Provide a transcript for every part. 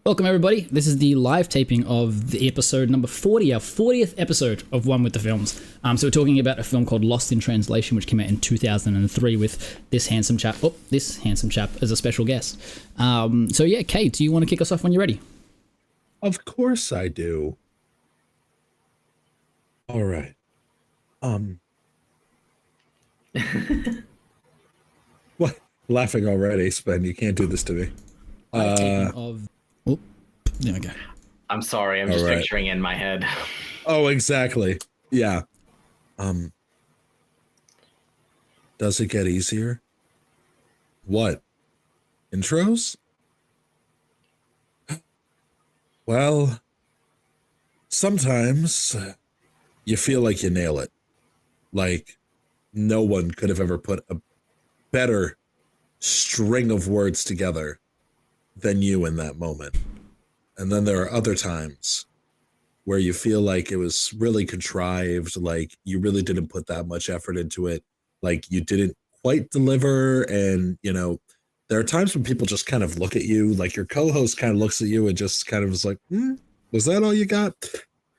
Welcome everybody. This is the live taping of the episode number 40, our 40th episode of One with the Films. So we're talking about a film called Lost in Translation, which came out in 2003 with this handsome chap as a special guest. So yeah, Kate, do you want to kick us off when you're ready? Of course I do. All right. What? Laughing already, Spen. You can't do this to me. There we go. I'm sorry. I'm just picturing in my head. Oh, exactly. Yeah. Does it get easier? What? Intros? Well, sometimes you feel like you nail it. Like no one could have ever put a better string of words together than you in that moment. And then there are other times where you feel like it was really contrived, like you really didn't put that much effort into it, like you didn't quite deliver. And, you know, there are times when people just kind of look at you, like your co-host kind of looks at you and just kind of is like, was that all you got?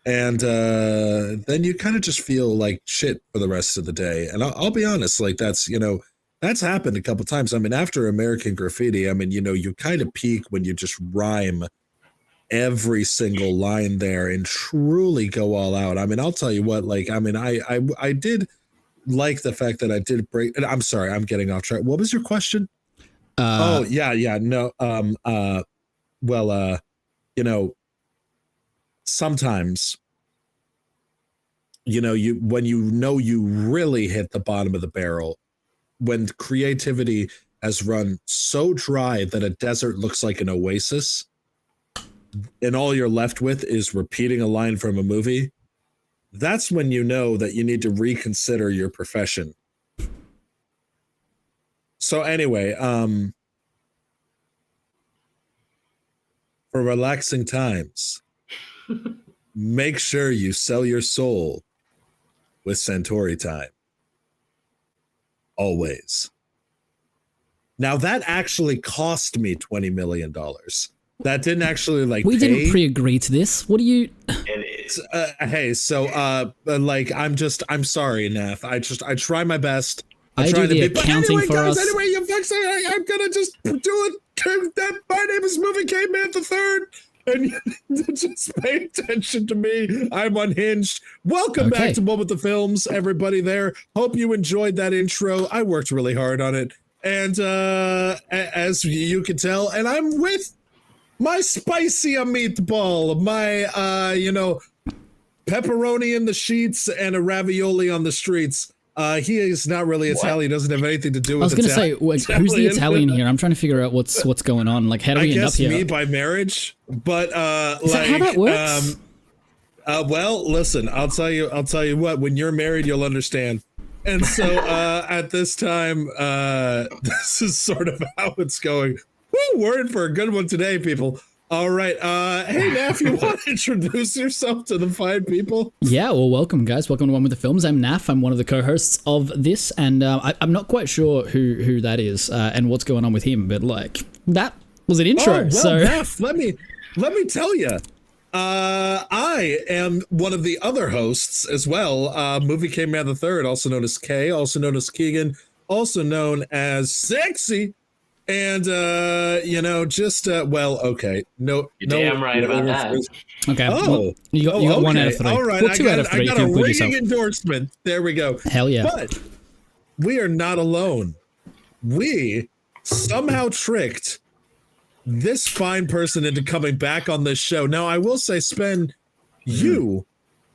And then you kind of just feel like shit for the rest of the day. And I'll be honest, like that's, you know, that's happened a couple times. I mean, after American Graffiti, I mean, you know, you kind of peak when you just rhyme every single line there and truly go all out. I mean, I'll tell you what, like, I mean, I did like the fact that I did break, and I'm sorry, I'm getting off track. What was your question? No. You know, sometimes, you know, when you really hit the bottom of the barrel, when creativity has run so dry that a desert looks like an oasis, and all you're left with is repeating a line from a movie, that's when you know that you need to reconsider your profession. So anyway, for relaxing times, make sure you sell your soul with Centauri time. Always. Now that actually cost me $20 million. That didn't actually we didn't pre-agree to this. What do you? Hey, so like I'm sorry, Nath. I try my best. I do the accounting for us. Anyway, you fucks, I'm gonna just do it. That my name is Movie Caveman the Third, and just pay attention to me. I'm unhinged. Welcome back to One with the Films, everybody. There. Hope you enjoyed that intro. I worked really hard on it, and as you can tell, and I'm with my spicy meatball, my you know, pepperoni in the sheets and a ravioli on the streets. He is not really Italian. Doesn't have anything to do with Italian. I was going to say, who's the Italian here? I'm trying to figure out what's going on. Like, how do we end up here? Me by marriage, but is that how that works? Well, listen, I'll tell you what. When you're married, you'll understand. And so, at this time, this is sort of how it's going. Woo, we're in for a good one today, people. All right. Hey, Naf, you want to introduce yourself to the fine people? Yeah, well, welcome, guys. Welcome to One with the Films. I'm Naf. I'm one of the co-hosts of this, and I'm not quite sure who that is and what's going on with him, but like that was an intro. Oh, well, so Naf, let me tell you, I am one of the other hosts as well. Movie Caveman the Third, also known as Kay, also known as Keegan, also known as Sexy. And you know, just well, okay, no, you're damn right about that. Okay, well, you got okay. 1 out of 3. All right, well, 2 out of 3. I got a ringing endorsement. There we go. Hell yeah! But we are not alone. We somehow tricked this fine person into coming back on this show. Now, I will say, Spen, you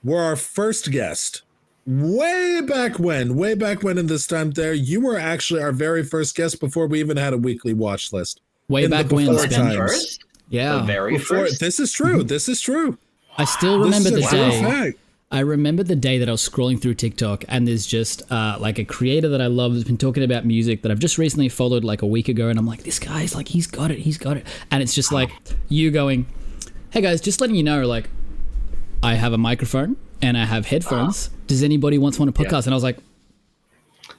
were our first guest. Way back when in this time there, you were actually our very first guest before we even had a weekly watch list. Way back when, first? Yeah. The very first? This is true. This is true. I still remember the day. Fact. I remember the day that I was scrolling through TikTok and there's just like a creator that I love has been talking about music that I've just recently followed like a week ago, and I'm like, this guy's like, he's got it. And it's just like you going, hey guys, just letting you know, like, I have a microphone and I have headphones. Does anybody want a podcast? Yeah. And I was like,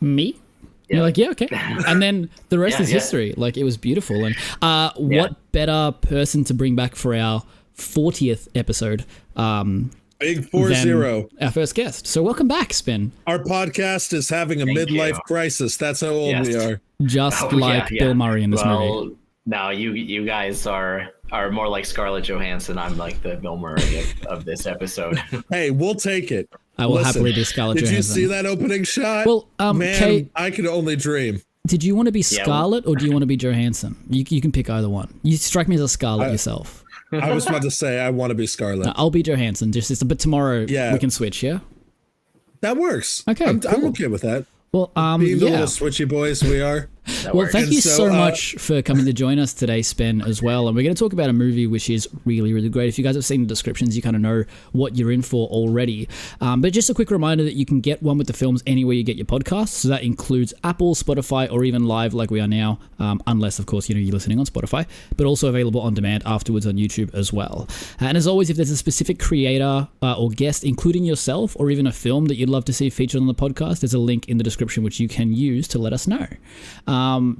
me? You're like, yeah, okay. And then the rest is history. Like, it was beautiful. And what better person to bring back for our 40th episode? Big 40. Our first guest. So welcome back, Spin. Our podcast is having a midlife crisis. That's how old we are. Just Bill Murray in this movie. No, you guys are more like Scarlett Johansson. I'm like the Bill Murray of this episode. Hey, we'll take it. I will happily be Scarlett Johansson. Did you see that opening shot? Well, man, Kate, I could only dream. Did you want to be Scarlett or do you want to be Johannson? You can pick either one. You strike me as a Scarlett yourself. I was about to say I want to be Scarlett. No, I'll be Johannson. But tomorrow we can switch. Yeah, that works. Okay, I'm cool. okay with that. Well, being the little switchy boys we are. Well, thank you so much for coming to join us today, Spen, as well. And we're going to talk about a movie which is really, really great. If you guys have seen the descriptions, you kind of know what you're in for already. But just a quick reminder that you can get One with the Films anywhere you get your podcasts. So that includes Apple, Spotify, or even live like we are now, unless, of course, you're listening on Spotify, but also available on demand afterwards on YouTube as well. And as always, if there's a specific creator or guest, including yourself, or even a film that you'd love to see featured on the podcast, there's a link in the description which you can use to let us know.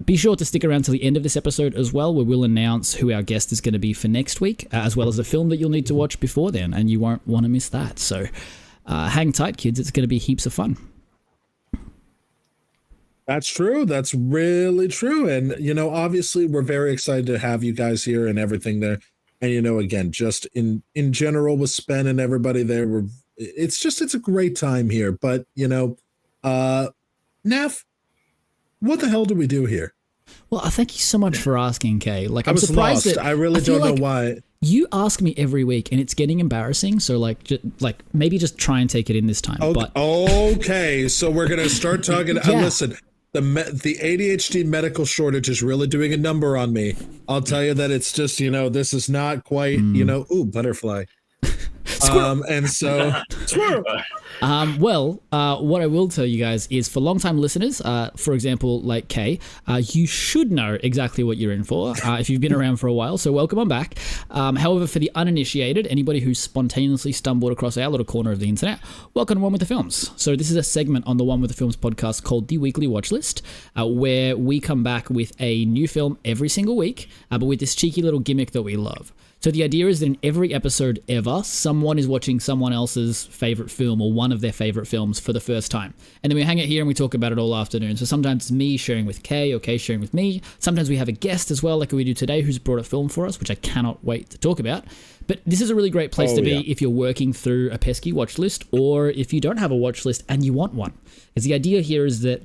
Be sure to stick around to the end of this episode as well, where we'll announce who our guest is going to be for next week, as well as a film that you'll need to watch before then, and you won't want to miss that. So hang tight, kids. It's going to be heaps of fun. That's true. That's really true. And, obviously we're very excited to have you guys here and everything there. And, again, just in general with Spen and everybody there, it's a great time here. But, Neff, what the hell do we do here? Well, thank you so much for asking, Kay. Like, I'm surprised lost. that I really don't know why. You ask me every week, and it's getting embarrassing. So, maybe just try and take it in this time. Okay, so we're gonna start talking. Listen, the ADHD medical shortage is really doing a number on me. I'll tell you that it's just this is not quite butterfly. And so squirrel. What I will tell you guys is for long-time listeners, for example, like Kay, you should know exactly what you're in for if you've been around for a while, so welcome on back. However, for the uninitiated, anybody who spontaneously stumbled across our little corner of the internet, welcome to One with the Films. So this is a segment on the One with the Films podcast called The Weekly Watch List, where we come back with a new film every single week, but with this cheeky little gimmick that we love. So the idea is that in every episode ever, someone is watching someone else's favorite film or one of their favorite films for the first time. And then we hang it here and we talk about it all afternoon. So sometimes it's me sharing with Kay or Kay sharing with me. Sometimes we have a guest as well, like we do today, who's brought a film for us, which I cannot wait to talk about. But this is a really great place to be if you're working through a pesky watch list, or if you don't have a watch list and you want one. Because the idea here is that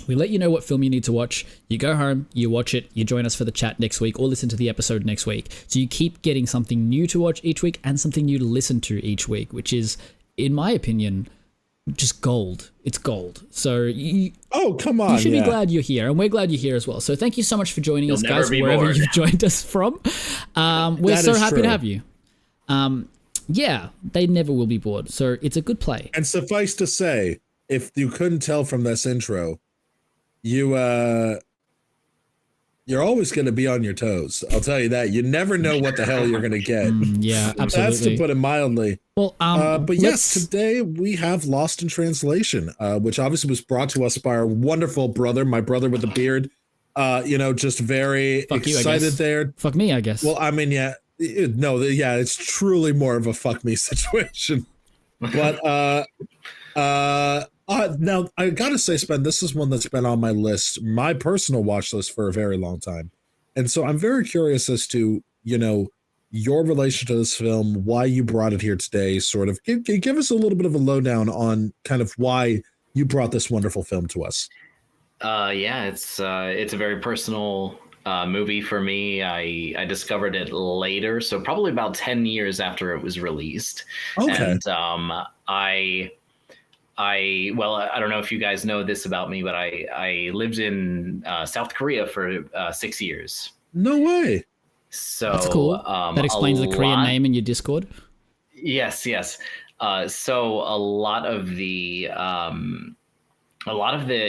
we let you know what film you need to watch. You go home, you watch it, you join us for the chat next week or listen to the episode next week. So you keep getting something new to watch each week and something new to listen to each week, which is, in my opinion, just gold. It's gold. So come on. You should be glad you're here, and we're glad you're here as well. So thank you so much for joining us, guys, wherever you've joined us from. We're so happy to have you. They never will be bored. So it's a good play. And suffice to say, if you couldn't tell from this intro, you're always going to be on your toes. I'll tell you that. You never know what the hell you're going to get. Yeah, absolutely. That's to put it mildly. Well, but yes, today we have Lost in Translation, which obviously was brought to us by our wonderful brother, my brother with the beard. Just very excited there. Fuck me, I guess. Well, I mean, it's truly more of a fuck me situation. But now I gotta say, Spen, this is one that's been on my list, my personal watch list, for a very long time, and so I'm very curious as to your relation to this film, why you brought it here today. Sort of give us a little bit of a lowdown on kind of why you brought this wonderful film to us. It's a very personal movie for me. I discovered it later, so probably about 10 years after it was released. Okay. And I don't know if you guys know this about me, but I lived in South Korea for 6 years. No way. So that's cool. That explains the Korean name in your Discord. Yes. So a lot of the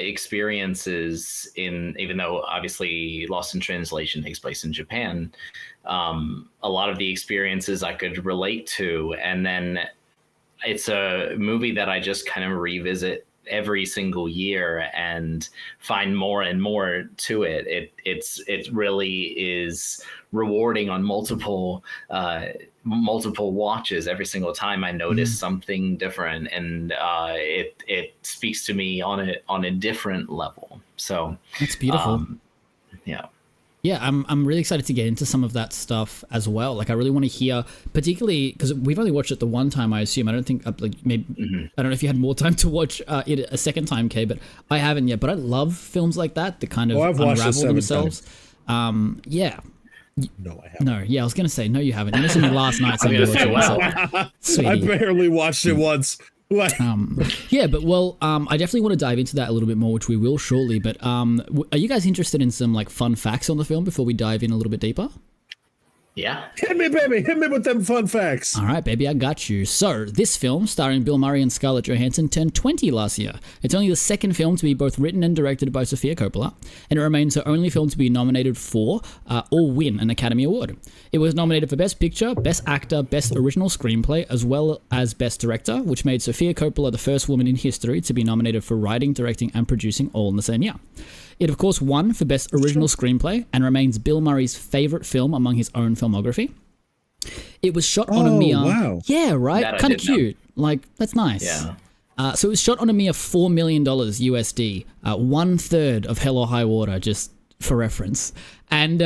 experiences even though obviously Lost in Translation takes place in Japan, a lot of the experiences I could relate to, and then it's a movie that I just kind of revisit every single year and find more and more to it. It really is rewarding on multiple watches. Every single time I notice something different, and it speaks to me on a different level. So that's beautiful. Yeah. Yeah, I'm really excited to get into some of that stuff as well. Like, I really want to hear, particularly because we've only watched it the one time, I assume. I don't think, like, maybe, I don't know if you had more time to watch it a second time, Kay, but I haven't yet. But I love films like that kind of unravel themselves. Yeah. No, I haven't. No, yeah, I was going to say, no, you haven't. You missed me last night. So I barely watched it once. Yeah, but I definitely want to dive into that a little bit more, which we will shortly. But are you guys interested in some like fun facts on the film before we dive in a little bit deeper? Yeah. Hit me, baby. Hit me with them fun facts. All right, baby, I got you. So, this film, starring Bill Murray and Scarlett Johansson, turned 20 last year. It's only the second film to be both written and directed by Sofia Coppola, and it remains the only film to be nominated for or win an Academy Award. It was nominated for Best Picture, Best Actor, Best Original Screenplay, as well as Best Director, which made Sofia Coppola the first woman in history to be nominated for writing, directing, and producing all in the same year. It, of course, won for Best Original Screenplay and remains Bill Murray's favorite film among his own filmography. It was shot on a mere... wow. Yeah, right? Kind of cute. Know. Like, that's nice. Yeah. So it was shot on a mere $4 million USD, 1/3 of Hell or High Water, just for reference. And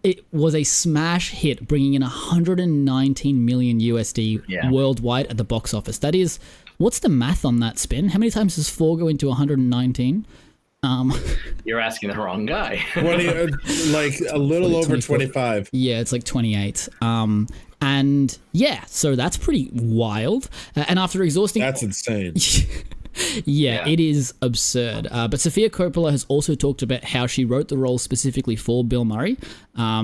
it was a smash hit, bringing in 119 million USD worldwide at the box office. That is... What's the math on that spin? How many times does 4 go into 119? You're asking the wrong guy. 20, like a little over 25. Yeah, it's like 28. And yeah, so that's pretty wild. And after exhausting... That's insane. Yeah, it is absurd. But Sofia Coppola has also talked about how she wrote the role specifically for Bill Murray.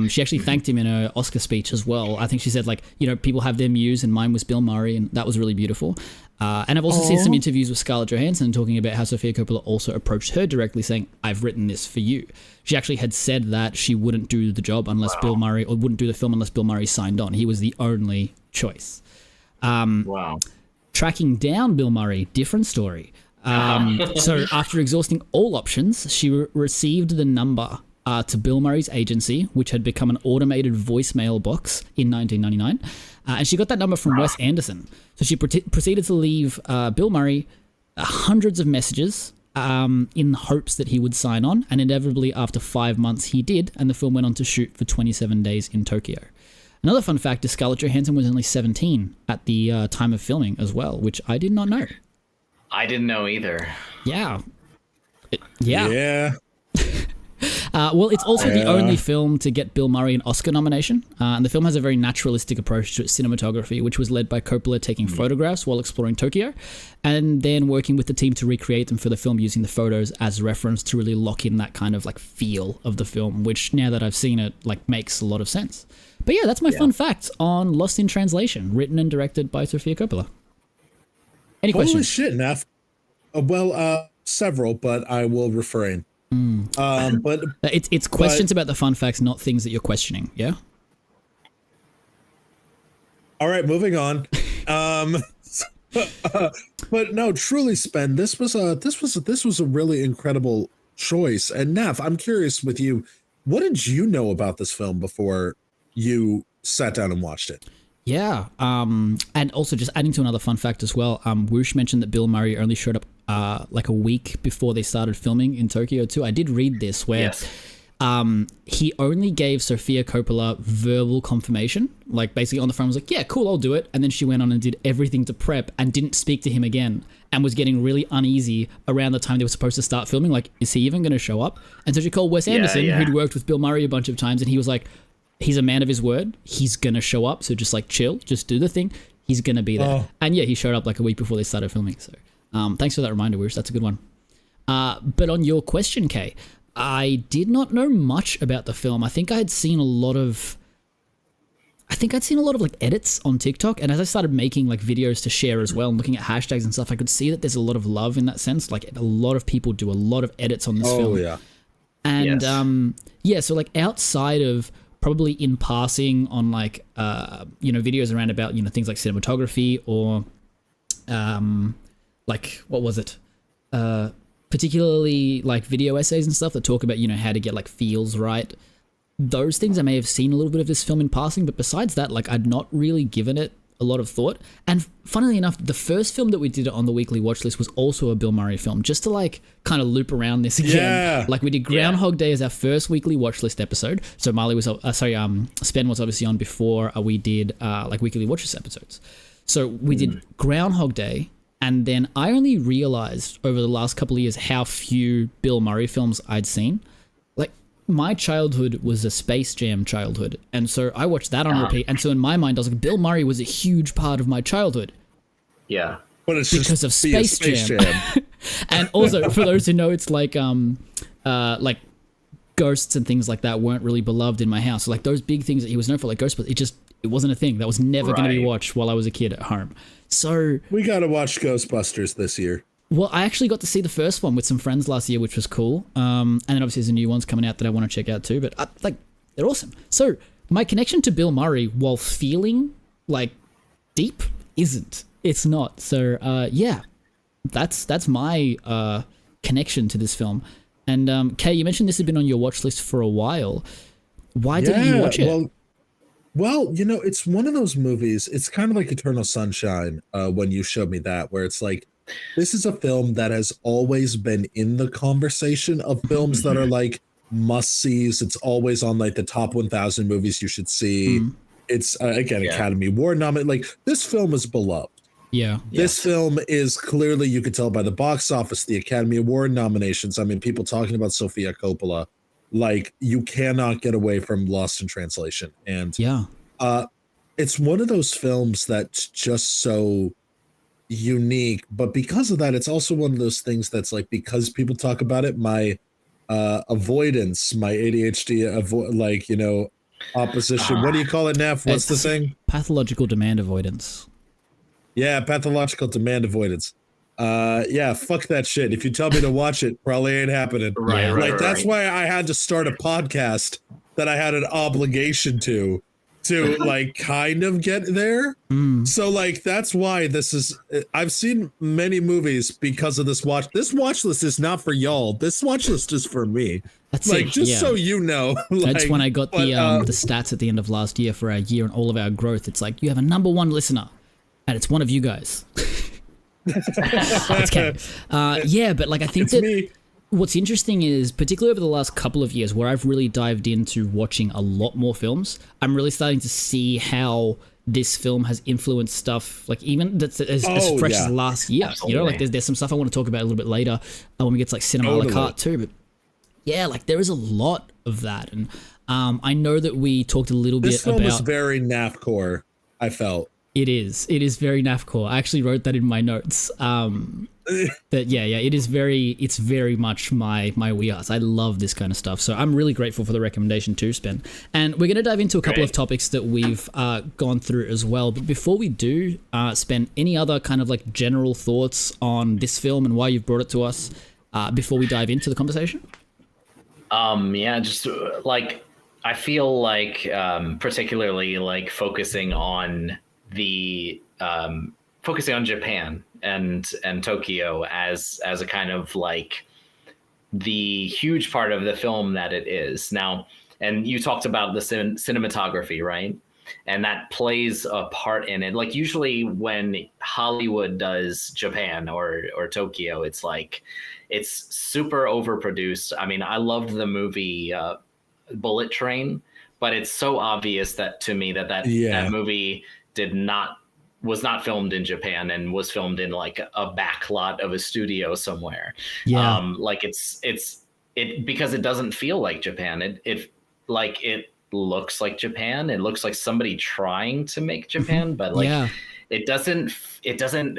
She actually thanked him in her Oscar speech as well. I think she said, like, you know, people have their muse, and mine was Bill Murray, and that was really beautiful. And I've also seen some interviews with Scarlett Johansson talking about how Sofia Coppola also approached her directly saying, I've written this for you. She actually had said that she wouldn't do the job unless Bill Murray, or wouldn't do the film unless Bill Murray signed on. He was the only choice. Wow. Tracking down Bill Murray, different story. So after exhausting all options, she received the number to Bill Murray's agency, which had become an automated voicemail box in 1999. And she got that number from Wes Anderson. So she proceeded to leave Bill Murray hundreds of messages in hopes that he would sign on. And inevitably, after 5 months, he did. And the film went on to shoot for 27 days in Tokyo. Another fun fact is Scarlett Johansson was only 17 at the time of filming as well, which I did not know. I didn't know either. Yeah. Yeah. Well, it's also the only film to get Bill Murray an Oscar nomination, and the film has a very naturalistic approach to its cinematography, which was led by Coppola taking photographs while exploring Tokyo, and then working with the team to recreate them for the film using the photos as reference to really lock in that kind of like feel of the film, which now that I've seen it, like makes a lot of sense. But yeah, that's my fun fact on Lost in Translation, written and directed by Sofia Coppola. Any questions? Holy shit, Neff. Well, several, but I will refrain. But it's questions about the fun facts, not things that you're questioning. Yeah. All right, moving on. But no, truly, Spen, this was a really incredible choice. And Neff, I'm curious with you, what did you know about this film before you sat down and watched it? Yeah, and also just adding to another fun fact as well, Whoosh mentioned that Bill Murray only showed up like a week before they started filming in Tokyo too. I did read this where he only gave Sofia Coppola verbal confirmation, like basically on the phone was like, yeah, cool, I'll do it. And then she went on and did everything to prep and didn't speak to him again and was getting really uneasy around the time they were supposed to start filming. Like, is he even going to show up? And so she called Wes Anderson, who'd worked with Bill Murray a bunch of times, and he was like, he's a man of his word. He's going to show up. So just like chill, just do the thing. He's going to be there. And yeah, he showed up like a week before they started filming. So thanks for that reminder, Wish. That's a good one. But on your question, Kay, I did not know much about the film. I think I'd seen a lot of like edits on TikTok. And as I started making like videos to share as well and looking at hashtags and stuff, I could see that there's a lot of love in that sense. Like a lot of people do a lot of edits on this film. Oh, yeah. And so like outside of probably in passing on like, videos around about, things like cinematography or like, what was it? particularly like video essays and stuff that talk about, you know, how to get like feels right. Those things I may have seen a little bit of this film in passing, but besides that, like I'd not really given it a lot of thought. And funnily enough, the first film that we did on the weekly watch list was also a Bill Murray film, just to like kind of loop around this again. Yeah. Like we did Groundhog Day as our first weekly watch list episode. So Marley was, Spen was obviously on before we did like weekly watch list episodes. So we did Groundhog Day, and then I only realized over the last couple of years how few Bill Murray films I'd seen. Like my childhood was a Space Jam childhood, and so I watched that on repeat. And so in my mind, I was like, Bill Murray was a huge part of my childhood. Yeah, but it's because just of Space Jam. And also, for those who know, it's like ghosts and things like that weren't really beloved in my house. So like those big things that he was known for, like Ghostbusters, it wasn't a thing. That was never going to be watched while I was a kid at home. So we got to watch Ghostbusters this year. Well, I actually got to see the first one with some friends last year, which was cool. And then obviously there's a new ones coming out that I want to check out too. But they're awesome. So my connection to Bill Murray, while feeling like deep, isn't. It's not. So yeah, that's my connection to this film. And Kay, you mentioned this had been on your watch list for a while. Why didn't you watch it? Well, you know, it's one of those movies. It's kind of like Eternal Sunshine when you showed me that, where it's like, this is a film that has always been in the conversation of films that are like must-sees. It's always on like the top 1,000 movies you should see. It's, again, Academy Award nominated. Like, this film is beloved. Yeah. This film is clearly, you could tell by the box office, the Academy Award nominations. I mean, people talking about Sofia Coppola. Like, you cannot get away from Lost in Translation. And it's one of those films that's just so unique. But because of that, it's also one of those things that's like, because people talk about it, my avoidance, my ADHD, like, you know, opposition. What do you call it, Neff? What's the thing? Pathological demand avoidance. Yeah, pathological demand avoidance. Yeah, fuck that shit. If you tell me to watch it, probably ain't happening. Right. That's why I had to start a podcast that I had an obligation to like kind of get there. So like that's why this is. I've seen many movies because of this watch. This watch list is not for y'all. This watch list is for me. That's like, just so you know. Like, that's when I got the stats at the end of last year for our year and all of our growth. It's like you have a number one listener, and it's one of you guys. Okay. Yeah, but like I think what's interesting is, particularly over the last couple of years, where I've really dived into watching a lot more films, I'm really starting to see how this film has influenced stuff, like even that's as fresh as last year. Absolutely. You know, like there's some stuff I want to talk about a little bit later when we get to like cinema a la carte too. But yeah, like there is a lot of that, and I know that we talked a little bit about. This film is very NAFcore. I felt. It is very NAFcore. I actually wrote that in my notes. But yeah, it's very much my wheelhouse. I love this kind of stuff. So I'm really grateful for the recommendation too, Spen. And we're going to dive into a couple of topics that we've gone through as well. But before we do, Spen, any other kind of like general thoughts on this film and why you've brought it to us before we dive into the conversation? Yeah, just like I feel like particularly like focusing on Japan and Tokyo as a kind of like the huge part of the film that it is now. And you talked about the cinematography, right? And that plays a part in it. Like usually when Hollywood does Japan or Tokyo, it's like it's super overproduced. I mean, I loved the movie Bullet Train, but it's so obvious that to me that movie was not filmed in Japan and was filmed in like a back lot of a studio somewhere. Yeah. Like it's because it doesn't feel like Japan. It looks like Japan. It looks like somebody trying to make Japan, but like it doesn't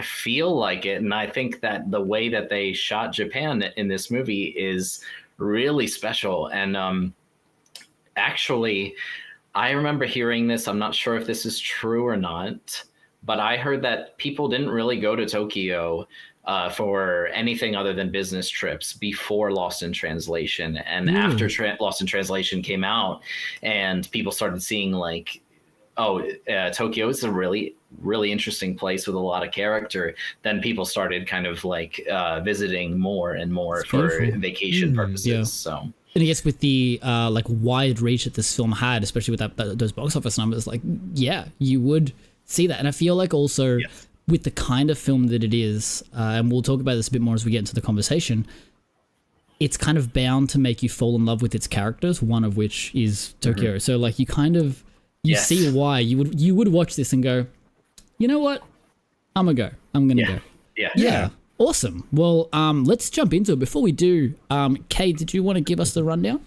feel like it. And I think that the way that they shot Japan in this movie is really special. And actually, I remember hearing this. I'm not sure if this is true or not, but I heard that people didn't really go to Tokyo for anything other than business trips before Lost in Translation. And after Lost in Translation came out and people started seeing like Tokyo is a really, really interesting place with a lot of character, then people started kind of like visiting more and more for vacation purposes. Yeah. So, and I guess with the like wide reach that this film had, especially with those box office numbers, like, yeah, you would see that. And I feel like also with the kind of film that it is, and we'll talk about this a bit more as we get into the conversation, it's kind of bound to make you fall in love with its characters, one of which is Tokyo. So like you kind of, you see why you would watch this and go, you know what? I'm gonna go. Yeah. Awesome. Well, let's jump into it. Before we do, Kay, did you want to give us the rundown?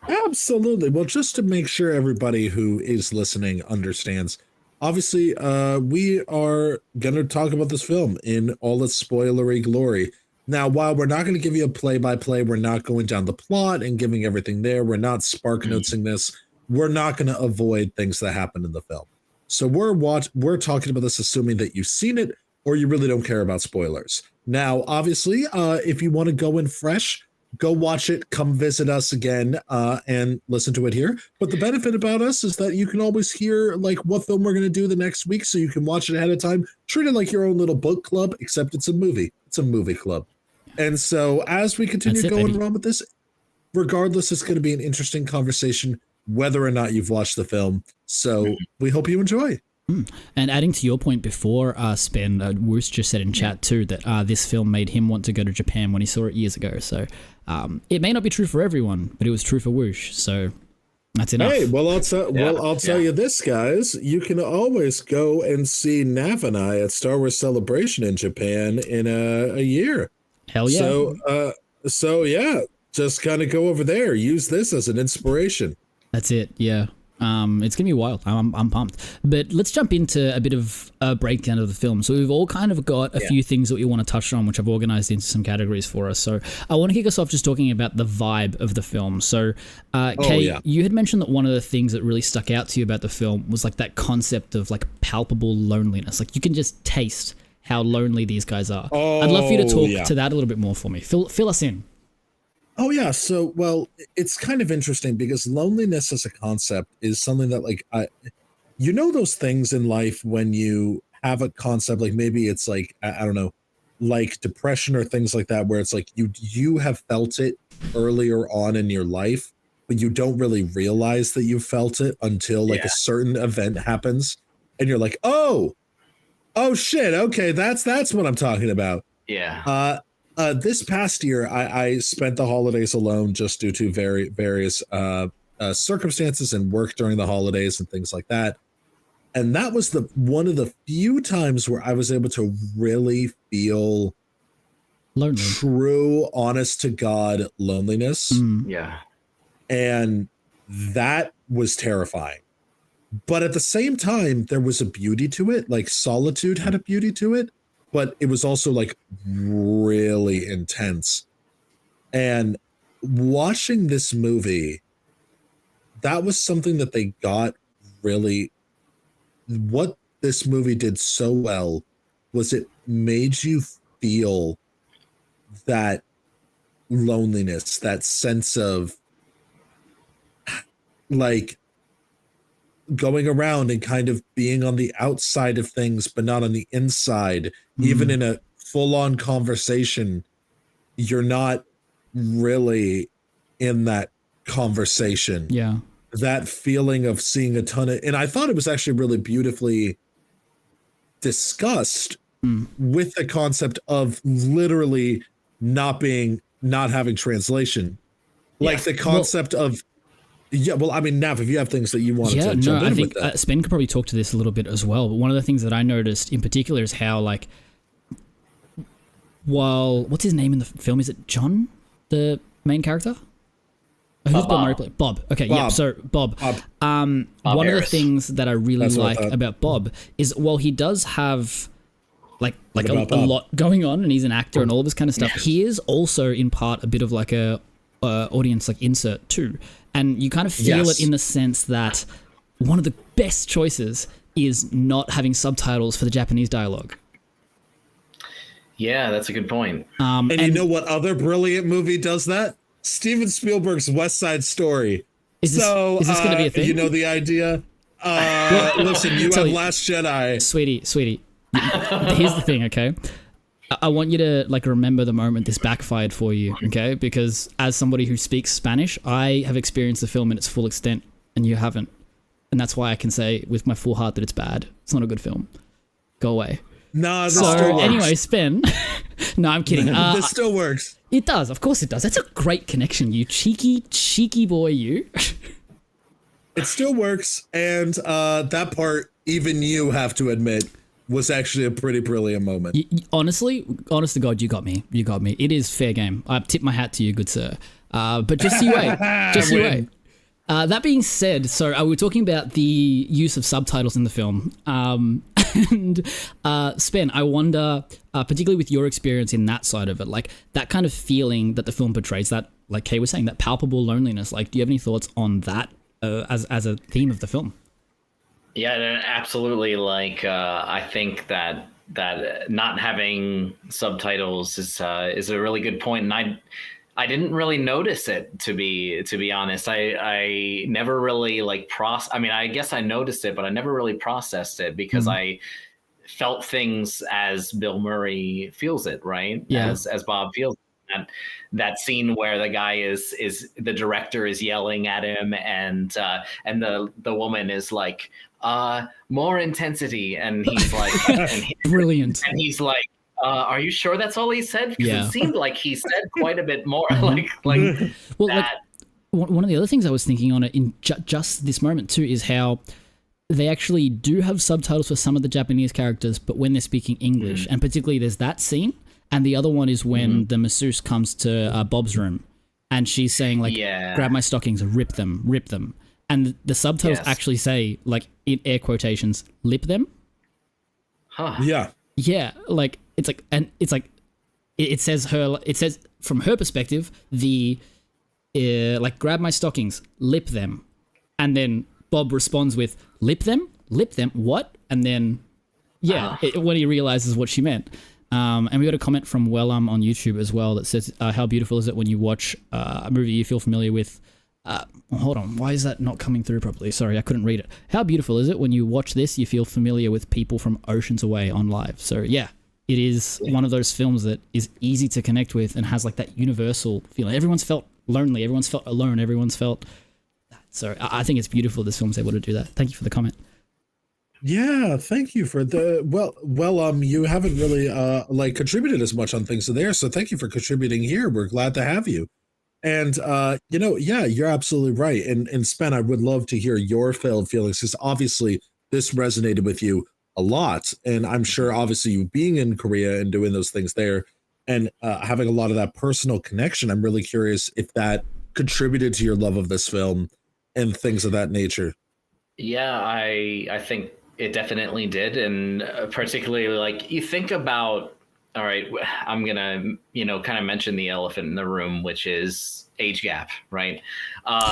Absolutely. Well, just to make sure everybody who is listening understands, obviously, we are going to talk about this film in all its spoilery glory. Now, while we're not going to give you a play-by-play, we're not going down the plot and giving everything there. We're not spark notesing this. We're not going to avoid things that happen in the film. So we're talking about this assuming that you've seen it or you really don't care about spoilers. Now, obviously, if you want to go in fresh, go watch it, come visit us again, and listen to it here. But the benefit about us is that you can always hear like what film we're going to do the next week, so you can watch it ahead of time. Treat it like your own little book club, except it's a movie. It's a movie club. And so as we continue going on with this, regardless, it's going to be an interesting conversation, whether or not you've watched the film. So we hope you enjoy. And adding to your point before, Spen, Woos just said in chat too that this film made him want to go to Japan when he saw it years ago. So it may not be true for everyone, but it was true for Woosh. So that's enough. Hey, well, I'll tell you this, guys. You can always go and see Nav and I at Star Wars Celebration in Japan in a year. Hell yeah. So yeah, just kind of go over there. Use this as an inspiration. That's it. Yeah. It's gonna be wild. I'm pumped. But let's jump into a bit of a breakdown of the film. So we've all kind of got a few things that we want to touch on, which I've organized into some categories for us. So I want to kick us off just talking about the vibe of the film. So Kay, you had mentioned that one of the things that really stuck out to you about the film was like that concept of like palpable loneliness. Like you can just taste how lonely these guys are. I'd love for you to talk to that a little bit more for me. Fill us in. Oh, yeah. So, well, it's kind of interesting because loneliness as a concept is something that like, you know, those things in life when you have a concept, like maybe it's like, I don't know, like depression or things like that, where it's like you have felt it earlier on in your life, but you don't really realize that you felt it until like a certain event happens. And you're like, oh shit. Okay. That's what I'm talking about. Yeah. This past year, I spent the holidays alone just due to various circumstances and work during the holidays and things like that. And that was one of the few times where I was able to really feel lonely, true, honest to God loneliness. Yeah. And that was terrifying. But at the same time, there was a beauty to it. Like solitude had a beauty to it. But it was also like really intense. And watching this movie, that was something that they got really. What this movie did so well was it made you feel that loneliness, that sense of like going around and kind of being on the outside of things, but not on the inside. Even in a full-on conversation, you're not really in that conversation. Yeah. That feeling of seeing a ton of, and I thought it was actually really beautifully discussed with the concept of literally not having translation. Like the concept of, yeah, well, I mean, Nav, if you have things that you want to jump in I think with that. Spen could probably talk to this a little bit as well. But one of the things that I noticed in particular is how, like, while what's his name in the film? Is it John, the main character? Who's Bill Murray play? Bob. Okay, Bob. yeah. So Bob. Bob one Harris. of the things that I really That's what I like thought. about Bob is while he does have like a about Bob? lot going on, and he's an actor and all this kind of stuff. He is also in part a bit of like a audience like insert too, and you kind of feel it in the sense that one of the best choices is not having subtitles for the Japanese dialogue. Yeah, that's a good point. And you know what other brilliant movie does that? Steven Spielberg's West Side Story. Is this going to be a thing? You know the idea? Listen, you have Last Jedi. Sweetie. Here's the thing, okay? I want you to like remember the moment this backfired for you, okay? Because as somebody who speaks Spanish, I have experienced the film in its full extent, and you haven't. And that's why I can say with my full heart that it's bad. It's not a good film. Go away. No, this still works. Anyway, Spen. No, I'm kidding. This still works. It does. Of course it does. That's a great connection, you cheeky boy, you. It still works. And that part, even you have to admit, was actually a pretty brilliant moment. Honestly, honest to God, you got me. You got me. It is fair game. I tip my hat to you, good sir. But just you wait. Just you wait. That being said, so we're talking about the use of subtitles in the film. And Spen, I wonder, particularly with your experience in that side of it, like that kind of feeling that the film portrays, that, like Kay was saying, that palpable loneliness. Like, do you have any thoughts on that as a theme of the film? Yeah, absolutely. Like, I think that not having subtitles is a really good point, and I didn't really notice it, to be honest. I never really like I mean, I guess I noticed it, but I never really processed it because I felt things as Bill Murray feels it, right? Yeah. As Bob feels it. That scene where the guy is the director is yelling at him, and the woman is like, more intensity, and he's like, brilliant, and he's like, are you sure that's all he said? Because it seemed like he said quite a bit more. like well, that. Like, one of the other things I was thinking on it in just this moment too is how they actually do have subtitles for some of the Japanese characters, but when they're speaking English, and particularly there's that scene, and the other one is when the masseuse comes to Bob's room, and she's saying like, grab my stockings, rip them. And the subtitles actually say, like, in air quotations, lip them. Huh. Yeah. Yeah, like it says from her perspective, like, grab my stockings, lip them. And then Bob responds with, lip them, what? And then when he realizes what she meant. And we got a comment from Wellam on YouTube as well that says, how beautiful is it when you watch a movie you feel familiar with? Hold on, why is that not coming through properly? Sorry, I couldn't read it. How beautiful is it when you watch this, you feel familiar with people from oceans away on live? So yeah, it is one of those films that is easy to connect with and has like that universal feeling. Everyone's felt lonely, everyone's felt alone, everyone's felt that. So I think it's beautiful this film's able to do that. Thank you for the comment. Yeah, thank you for the you haven't really like contributed as much on things there, so thank you for contributing here. We're glad to have you. And you're absolutely right. And Spen, I would love to hear your feelings, because obviously this resonated with you a lot, and I'm sure obviously you being in Korea and doing those things there and having a lot of that personal connection, I'm really curious if that contributed to your love of this film and things of that nature. Yeah, I think it definitely did. And particularly, like, you think about, all right, I'm going to, kind of mention the elephant in the room, which is age gap, right?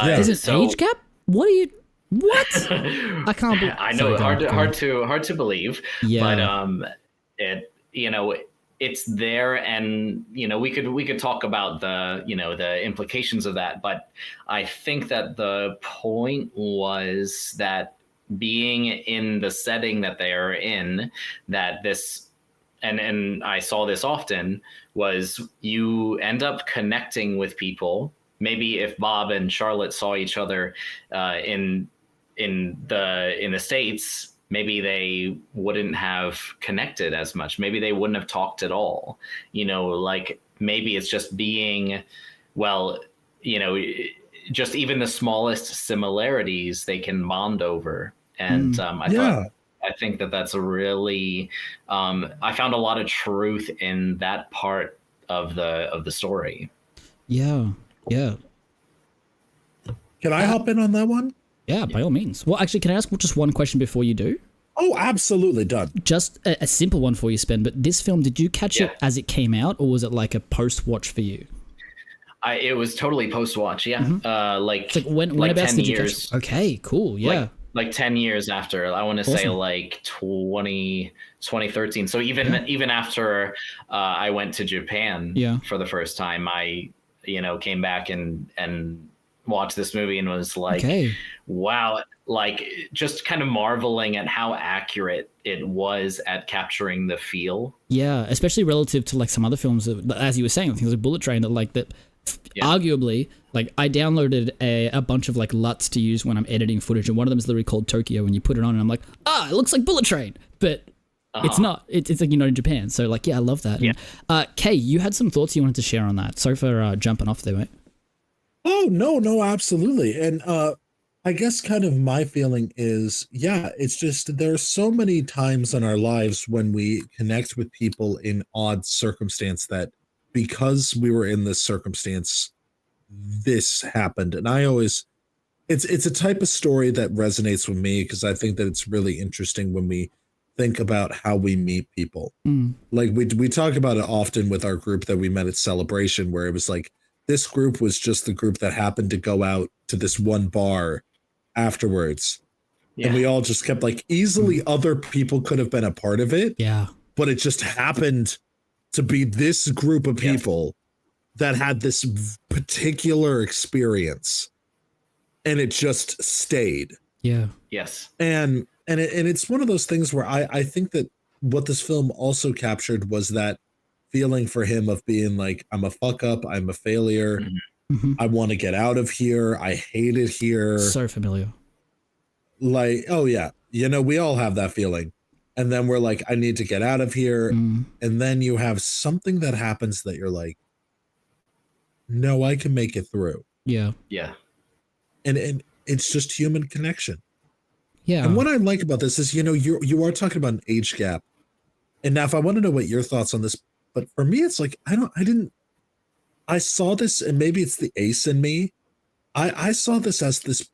Is it age gap? What? I can't believe. I know, hard to believe. Yeah. But it's there, and we could talk about the implications of that, but I think that the point was that being in the setting that they are in, that this, and I saw this often, was you end up connecting with people. Maybe if Bob and Charlotte saw each other in the States, maybe they wouldn't have connected as much. Maybe they wouldn't have talked at all. Like, maybe it's just being, just even the smallest similarities they can bond over. And I think that that's a really, I found a lot of truth in that part of the story. Yeah. Yeah. Can I hop in on that one? Yeah, by all means. Well, actually, can I ask just one question before you do? Oh, absolutely. Done. Just a simple one for you, Spen. But this film, did you catch it as it came out, or was it like a post-watch for you? It was totally post-watch, yeah. It's like when about 10 years. Okay, cool, yeah. Like 10 years after, I want to say like 2013. So even after I went to Japan for the first time, I came back and watched this movie and was like, Okay. wow, like just kind of marveling at how accurate it was at capturing the feel. Yeah, especially relative to like some other films that, as you were saying, things like Bullet Train that like that arguably, like I downloaded a bunch of like LUTs to use when I'm editing footage, and one of them is literally called Tokyo, and you put it on and I'm like, it looks like Bullet Train, but it's not. It's like, in Japan. So like, yeah, I love that. Yeah. And, Kay, you had some thoughts you wanted to share on that. Sorry for jumping off there, mate. Oh, no, absolutely. And I guess kind of my feeling is, it's just there are so many times in our lives when we connect with people in odd circumstance that because we were in this circumstance, this happened. And I always, it's a type of story that resonates with me because I think that it's really interesting when we think about how we meet people. Like we talk about it often with our group that we met at Celebration, where it was like, this group was just the group that happened to go out to this one bar afterwards. And we all just kept like, easily other people could have been a part of it. Yeah. But it just happened to be this group of people that had this particular experience. And it just stayed. Yeah. Yes. And it's one of those things where I think that what this film also captured was that feeling for him of being like, I'm a fuck up, I'm a failure, I want to get out of here, I hate it here. So familiar. Like, oh yeah, we all have that feeling. And then we're like, I need to get out of here. And then you have something that happens that you're like, no, I can make it through. Yeah. Yeah. And it's just human connection. Yeah. And what I like about this is, you are talking about an age gap. And now if I want to know what your thoughts on this, but for me, it's like, I saw this, and maybe it's the ace in me. I saw this as this,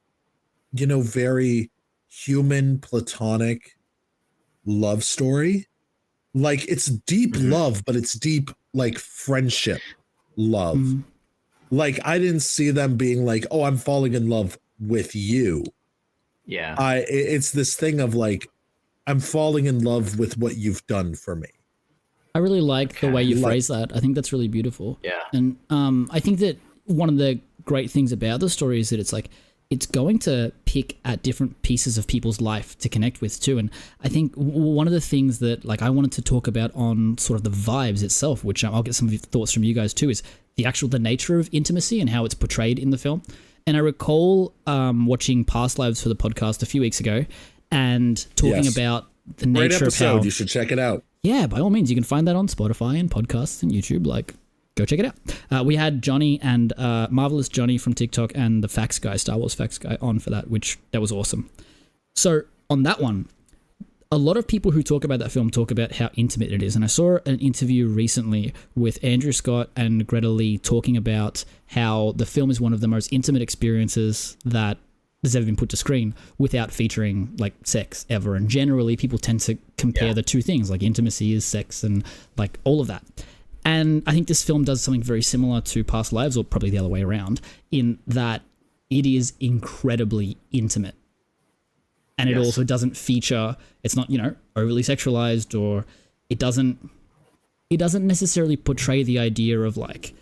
very human, platonic love story. Like it's deep love, but it's deep, like friendship love. Like I didn't see them being like, oh, I'm falling in love with you. Yeah. It's this thing of like, I'm falling in love with what you've done for me. I really like the way you phrase that. I think that's really beautiful. Yeah. And I think that one of the great things about the story is that it's like, it's going to pick at different pieces of people's life to connect with too. And I think one of the things that like I wanted to talk about on sort of the vibes itself, which I'll get some of your thoughts from you guys too, is the nature of intimacy and how it's portrayed in the film. And I recall watching Past Lives for the podcast a few weeks ago and talking about the nature of how... You should check it out. Yeah, by all means, you can find that on Spotify and podcasts and YouTube. Like, go check it out. We had Johnny and Marvelous Johnny from TikTok and the Facts Guy, Star Wars Facts Guy, on for that, that was awesome. So on that one, a lot of people who talk about that film talk about how intimate it is. And I saw an interview recently with Andrew Scott and Greta Lee talking about how the film is one of the most intimate experiences that has ever been put to screen without featuring like sex ever. And generally people tend to compare the two things, like intimacy is sex and like all of that. And I think this film does something very similar to Past Lives, or probably the other way around, in that it is incredibly intimate. And it also doesn't feature, it's not, overly sexualized, or it doesn't necessarily portray the idea of like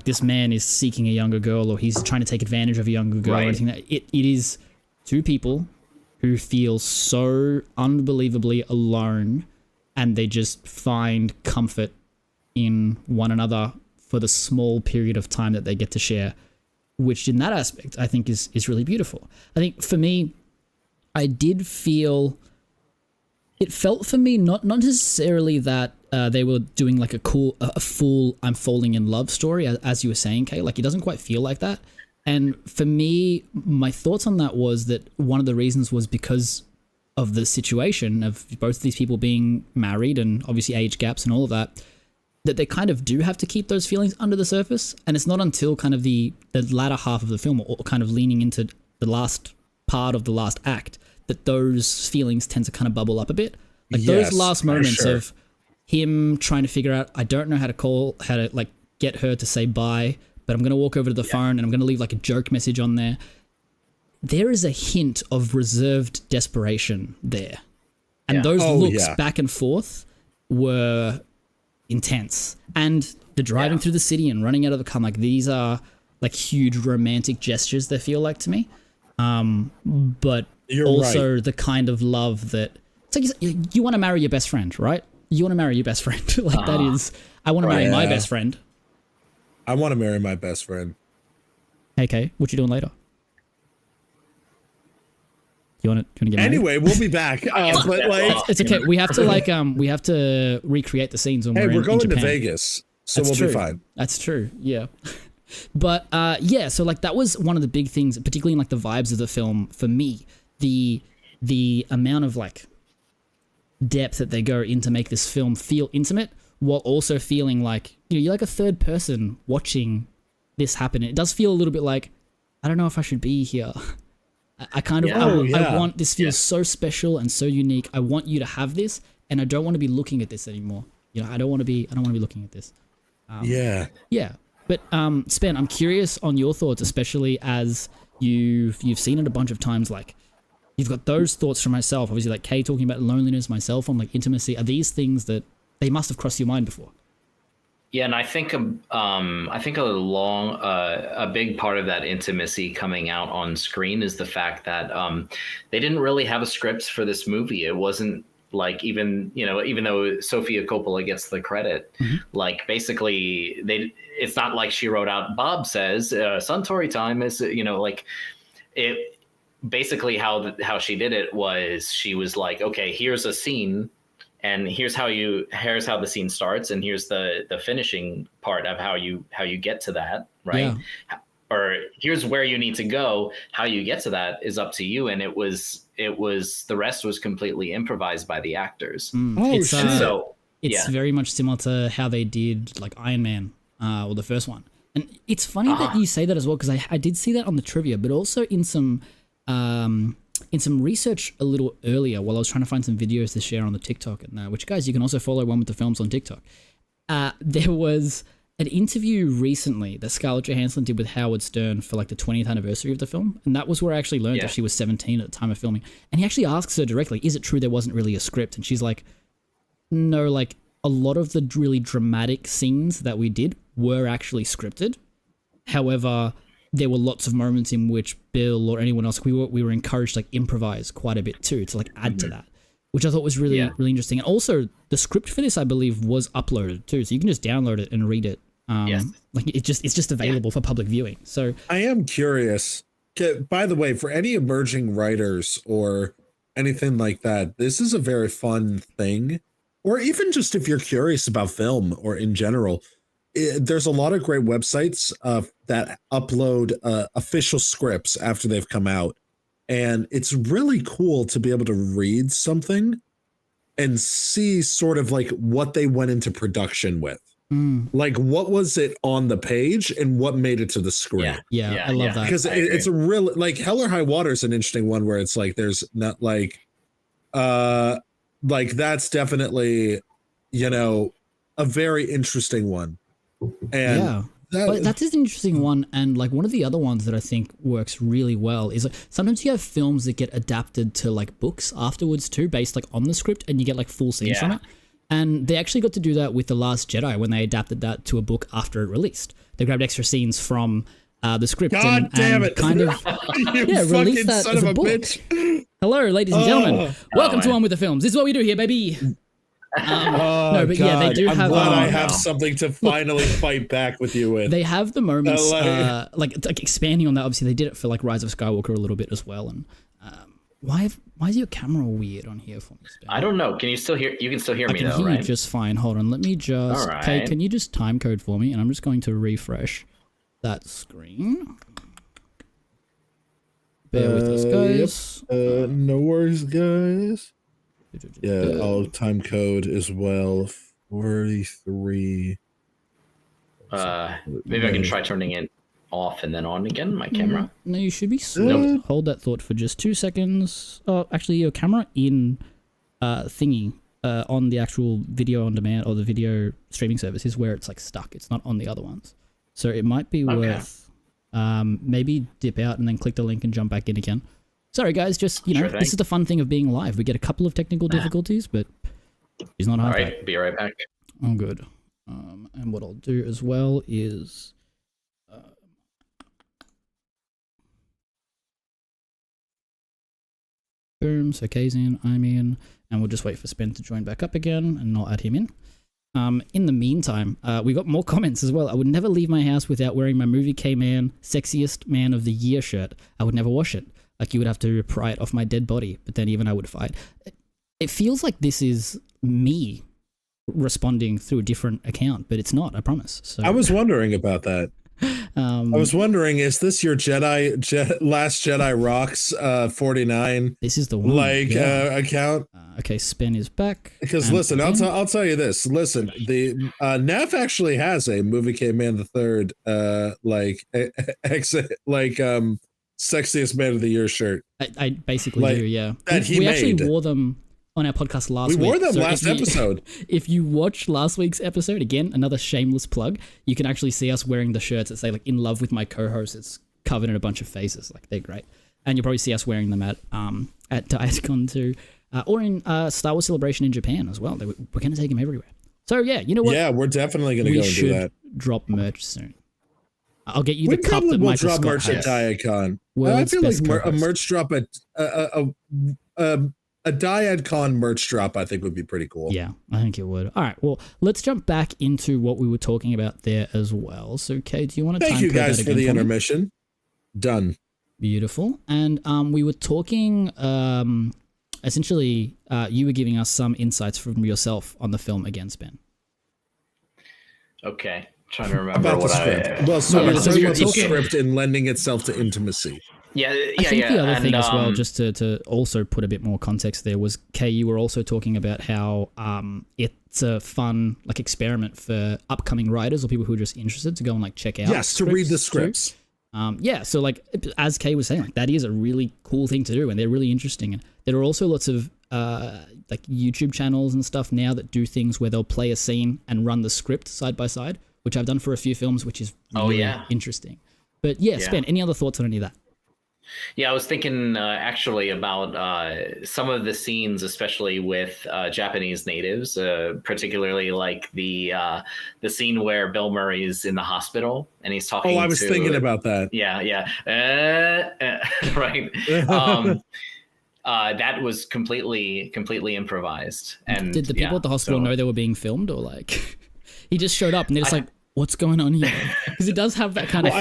this man is seeking a younger girl or he's trying to take advantage of a younger girl or anything. It is two people who feel so unbelievably alone, and they just find comfort in one another for the small period of time that they get to share, which in that aspect I think is really beautiful. I think for me, I did feel, it felt for me not necessarily that they were doing like a full I'm falling in love story, as you were saying, Kay. Like it doesn't quite feel like that. And for me, my thoughts on that was that one of the reasons was because of the situation of both of these people being married and obviously age gaps and all of that, that they kind of do have to keep those feelings under the surface. And it's not until kind of the latter half of the film, or kind of leaning into the last part of the last act, that those feelings tend to kind of bubble up a bit. Like those last moments of him trying to figure out, I don't know how to like get her to say bye, but I'm going to walk over to the phone and I'm going to leave like a joke message on there. There is a hint of reserved desperation there. And those looks back and forth were intense. And the driving through the city and running out of the car, like these are like huge romantic gestures, they feel like to me. But You're also right. the kind of love that it's like you want to marry your best friend, right? You want to marry your best friend. Like that is, I want to marry my best friend. I want to marry my best friend. Hey, Kay, what you doing later? You want to get married? Anyway, we'll be back. But like, It's okay. We have to we have to recreate the scenes when hey, we're in going to Japan. Vegas, so That's we'll true. be fine. That's true. Yeah. But yeah, so like that was one of the big things, particularly in like the vibes of the film for me. The amount of like depth that they go in to make this film feel intimate, while also feeling like you're like a third person watching this happen. It does feel a little bit like, I don't know if I should be here. I kind of I want this feels so special and so unique. I want you to have this, and I don't want to be looking at this anymore. I don't want to be looking at this. Yeah. But Spen, I'm curious on your thoughts, especially as you've seen it a bunch of times. Like you've got those thoughts from myself. Obviously, like Kay talking about loneliness, myself on like intimacy. Are these things that they must have crossed your mind before? Yeah, and I think a big part of that intimacy coming out on screen is the fact that they didn't really have a script for this movie. It wasn't like even though Sofia Coppola gets the credit, like basically it's not like she wrote out Bob says Suntory time is like it. Basically, how she did it was she was like, okay, here's a scene. And here's how the scene starts, and here's the finishing part of how you get to that, right? Yeah. Or here's where you need to go. How you get to that is up to you. And it was the rest was completely improvised by the actors. It's very much similar to how they did like Iron Man, or the first one. And it's funny that you say that as well, because I did see that on the trivia, but also in some research a little earlier while I was trying to find some videos to share on the TikTok, and which guys, you can also follow One with the Films on TikTok. There was an interview recently that Scarlett Johansson did with Howard Stern for like the 20th anniversary of the film. And that was where I actually learned that she was 17 at the time of filming. And he actually asks her directly, is it true there wasn't really a script? And she's like, no, like a lot of the really dramatic scenes that we did were actually scripted. However, there were lots of moments in which Bill or anyone else, we were encouraged to like improvise quite a bit too, to like add to that, which I thought was really interesting. And also the script for this, I believe, was uploaded too. So you can just download it and read it. Like it's just available for public viewing. So I am curious, by the way, for any emerging writers or anything like that, this is a very fun thing. Or even just if you're curious about film or in general, there's a lot of great websites that upload official scripts after they've come out. And it's really cool to be able to read something and see sort of like what they went into production with. Like what was it on the page and what made it to the screen? Yeah, I love that. Because it's a real, like Hell or High Water is an interesting one where it's like there's not like that's definitely, a very interesting one. And but that's an interesting one. And like one of the other ones that I think works really well is like sometimes you have films that get adapted to like books afterwards too, based like on the script, and you get like full scenes from it. And they actually got to do that with The Last Jedi when they adapted that to a book after it released. They grabbed extra scenes from the script and kind of released that as a book. Bitch. Hello, ladies and gentlemen. Welcome to One with the Films. This is what we do here, baby. No, but God. They do have. I'm glad I have something to finally fight back with you with. They have the moments, like expanding on that. Obviously, they did it for like Rise of Skywalker a little bit as well. And why is your camera weird on here for me? I don't know. Can you still hear? You can still hear me though, right? I can hear you just fine. Hold on. Let me just. All right. Okay, can you just time code for me? And I'm just going to refresh that screen. Bear with us, guys. No worries, guys. Yeah, I'll time code as well. 43. Maybe I can try turning it off and then on again, my camera. No, you should be slow. Hold that thought for just 2 seconds. Oh, actually, your camera in thingy on the actual video on demand or the video streaming service is where it's like stuck. It's not on the other ones. So it might be worth maybe dip out and then click the link and jump back in again. Sorry, guys. Just, this is the fun thing of being live. We get a couple of technical difficulties, but it's not hard. All right, be right back. Oh, good. And what I'll do as well is Boom. So Kay's in, I'm in, and we'll just wait for Spen to join back up again, and I'll add him in. In the meantime, we got more comments as well. I would never leave my house without wearing my movie K-Man Sexiest Man of the Year shirt. I would never wash it. Like, you would have to pry it off my dead body, but then even I would fight. It feels like this is me responding through a different account, but it's not, I promise. So I was wondering about that. I was wondering, is this your Last Jedi Rocks 49? This is the one, account. Okay, Spen is back. Because listen, I'll tell you this. Listen, the Nav actually has a movie K-Man the Third, Sexiest Man of the Year shirt. I basically do, yeah. That we actually wore them on our podcast last week. We wore them last episode. If you watch last week's episode, again, another shameless plug, you can actually see us wearing the shirts that say, like, in love with my co-host. It's covered in a bunch of faces. Like, they're great. And you'll probably see us wearing them at Dietcon too, or in Star Wars Celebration in Japan as well. We're going to take them everywhere. So, yeah, you know what? Yeah, we're definitely going to go and do that. Drop merch soon. I'll get you the cup that Michael Scott merch has. At Dietcon. I feel like a merch drop at a Dietcon merch drop, I think, would be pretty cool. Yeah, I think it would. All right, well, let's jump back into what we were talking about there as well. So, Kay, do you want to thank you guys for the intermission? Done. Beautiful. And we were talking, essentially, you were giving us some insights from yourself on the film again, Spen. Okay. Trying to remember about what the script. Well, so we're talking about the script and lending itself to intimacy. I think the other thing as well, just to also put a bit more context there, was, Kay, you were also talking about how it's a fun experiment for upcoming writers or people who are just interested to go and check out. Yes, to read the scripts. So as Kay was saying, that is a really cool thing to do, and they're really interesting. And there are also lots of YouTube channels and stuff now that do things where they'll play a scene and run the script side by side, which I've done for a few films, which is really interesting. But Spen, any other thoughts on any of that? Yeah, I was thinking actually about some of the scenes, especially with Japanese natives, particularly like the scene where Bill Murray's in the hospital and he's talking. I was thinking about that. Yeah. Right. That was completely improvised. And did the people at the hospital know they were being filmed, or he just showed up and they're just what's going on here? Because it does have that kind of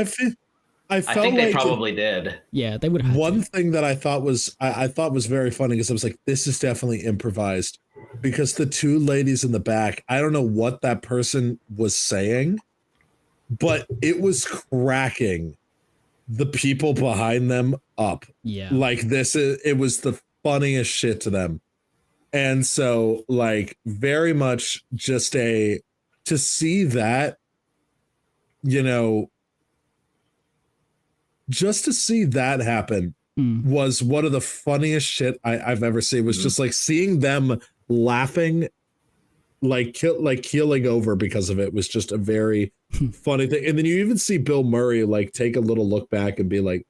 feel. I think they probably did. Yeah, they would have. One thing that I thought was very funny, because I was like, this is definitely improvised, because the two ladies in the back, I don't know what that person was saying, but it was cracking the people behind them up. Yeah. It was the funniest shit to them. And so very much just to see that, just to see that happen was one of the funniest shit I've ever seen. It was just seeing them laughing, keeling over because of it was just a very funny thing. And then you even see Bill Murray take a little look back and be like,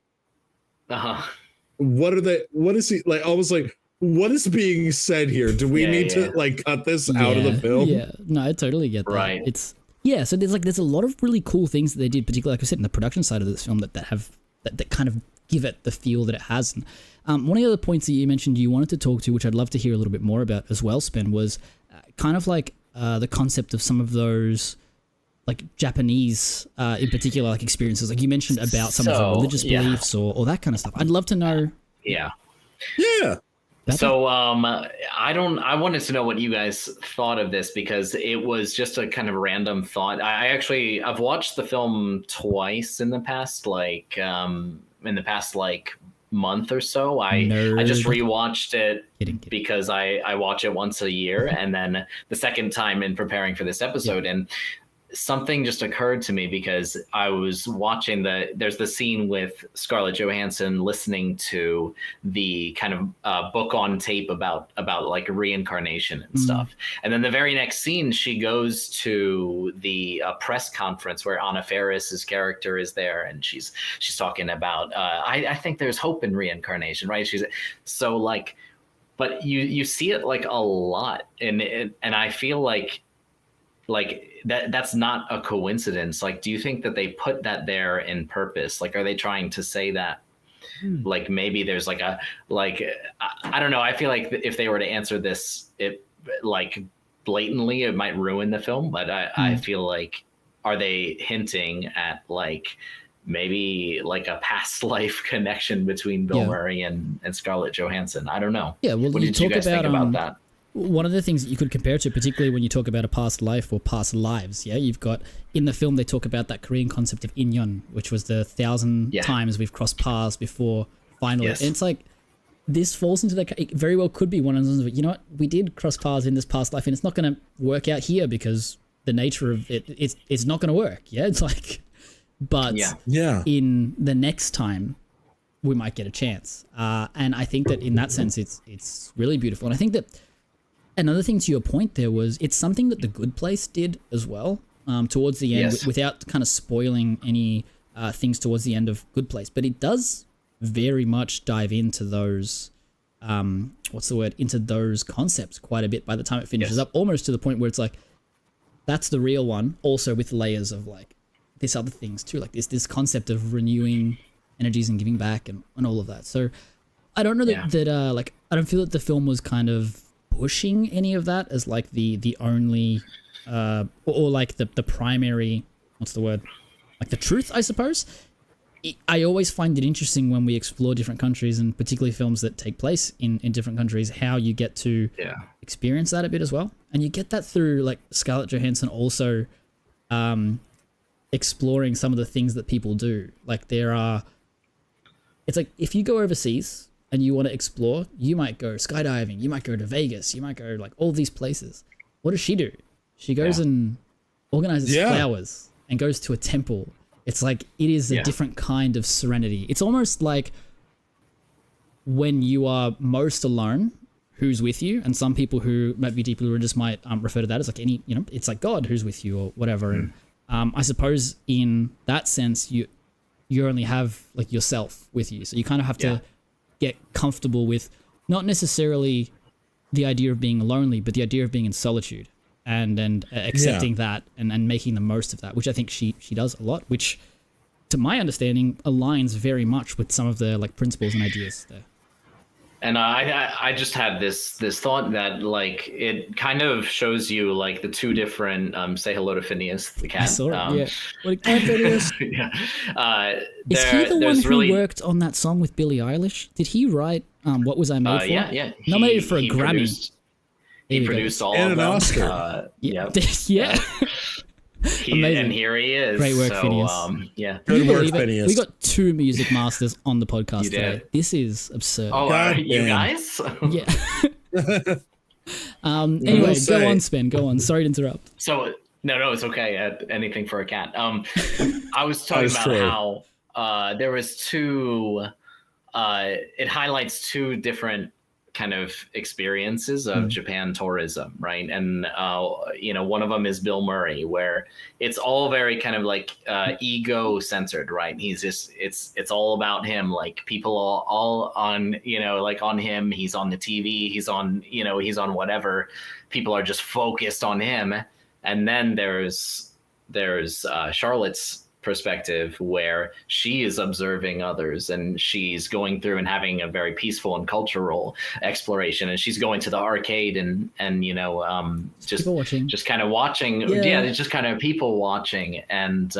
what is he almost what is being said here? Do we need to cut this out of the film? Yeah, no, I totally get that. Right. So there's a lot of really cool things that they did, particularly, like I said, in the production side of this film that kind of give it the feel that it has. And one of the other points that you mentioned you wanted to talk to, which I'd love to hear a little bit more about as well, Spen, was kind of the concept of some of those Japanese in particular experiences, you mentioned about some of the religious beliefs or that kind of stuff. I'd love to know. Yeah. So I wanted to know what you guys thought of this, because it was just a kind of random thought. I've watched the film twice in the past, month or so. I just rewatched it because I watch it once a year, and then the second time in preparing for this episode. And something just occurred to me, because I was watching there's the scene with Scarlett Johansson listening to the kind of book on tape about reincarnation and stuff. And then the very next scene, she goes to the press conference where Anna Faris's character is there, and she's talking about I think there's hope in reincarnation, right? She's so but you see it a lot, and I feel like that's not a coincidence. Do you think that they put that there in purpose? Are they trying to say that like maybe there's like a, like, I don't know. I feel like if they were to answer this, it like blatantly, it might ruin the film. But I feel like, are they hinting at like maybe like a past life connection between Bill Murray and Scarlett Johansson? I don't know. Yeah, well, what did you guys think about that? One of the things that you could compare to, particularly when you talk about a past life or past lives, you've got, in the film, they talk about that Korean concept of inyon, which was the 1,000 times we've crossed paths before finally. And it's like, this falls into that, it very well could be one of those, you know what, we did cross paths in this past life and it's not going to work out here because the nature of it's not going to work. Yeah, it's like, but in the next time, we might get a chance. And I think that in that sense, it's really beautiful. And I think that another thing to your point there was, it's something that The Good Place did as well, towards the end, without kind of spoiling any things towards the end of Good Place. But it does very much dive into those, into those concepts quite a bit by the time it finishes up, almost to the point where it's like, that's the real one, also with layers of like this other things too, like this concept of renewing energies and giving back and all of that. So I don't know that like, I don't feel that the film was kind of pushing any of that as like the only or like the primary, what's the word, like the truth, I suppose. I always find it interesting when we explore different countries, and particularly films that take place in different countries, how you get to experience that a bit as well. And you get that through like Scarlett Johansson also exploring some of the things that people do. Like it's like, if you go overseas and you want to explore, you might go skydiving, you might go to Vegas, you might go like all these places. What does she do? She goes and organizes flowers and goes to a temple. It's like, it is a different kind of serenity. It's almost like when you are most alone, who's with you, and some people who might be deeply religious might refer to that as like any, you know, it's like God who's with you or whatever. And I suppose in that sense, you only have like yourself with you. So you kind of have to get comfortable with not necessarily the idea of being lonely, but the idea of being in solitude and accepting that and making the most of that, which I think she does a lot, which to my understanding aligns very much with some of the like principles and ideas there. And I just had this thought that like it kind of shows you like the two different say hello to Phineas the cat. I saw it, What a Phineas. Is he the one who worked on that song with Billie Eilish? Did he write What Was I Made For? Yeah. Nominated for a Grammy. He produced all and of an them. Oscar. And here he is. Great work, Phineas. Good work, Phineas. We got 2 music masters on the podcast today. This is absurd. Oh, are you guys? Yeah. Anyway, go on, Spen. Go on. Sorry to interrupt. So no, it's okay. Anything for a cat. I was talking about how there was 2. It highlights 2 different kind of experiences of Japan tourism, right? And one of them is Bill Murray, where it's all very kind of like ego centered, right? He's just it's all about him. Like people all on like on him. He's on the TV. He's on whatever. People are just focused on him. And then there's Charlotte's perspective, where she is observing others and she's going through and having a very peaceful and cultural exploration, and she's going to the arcade and just kind of watching. It's just kind of people watching. And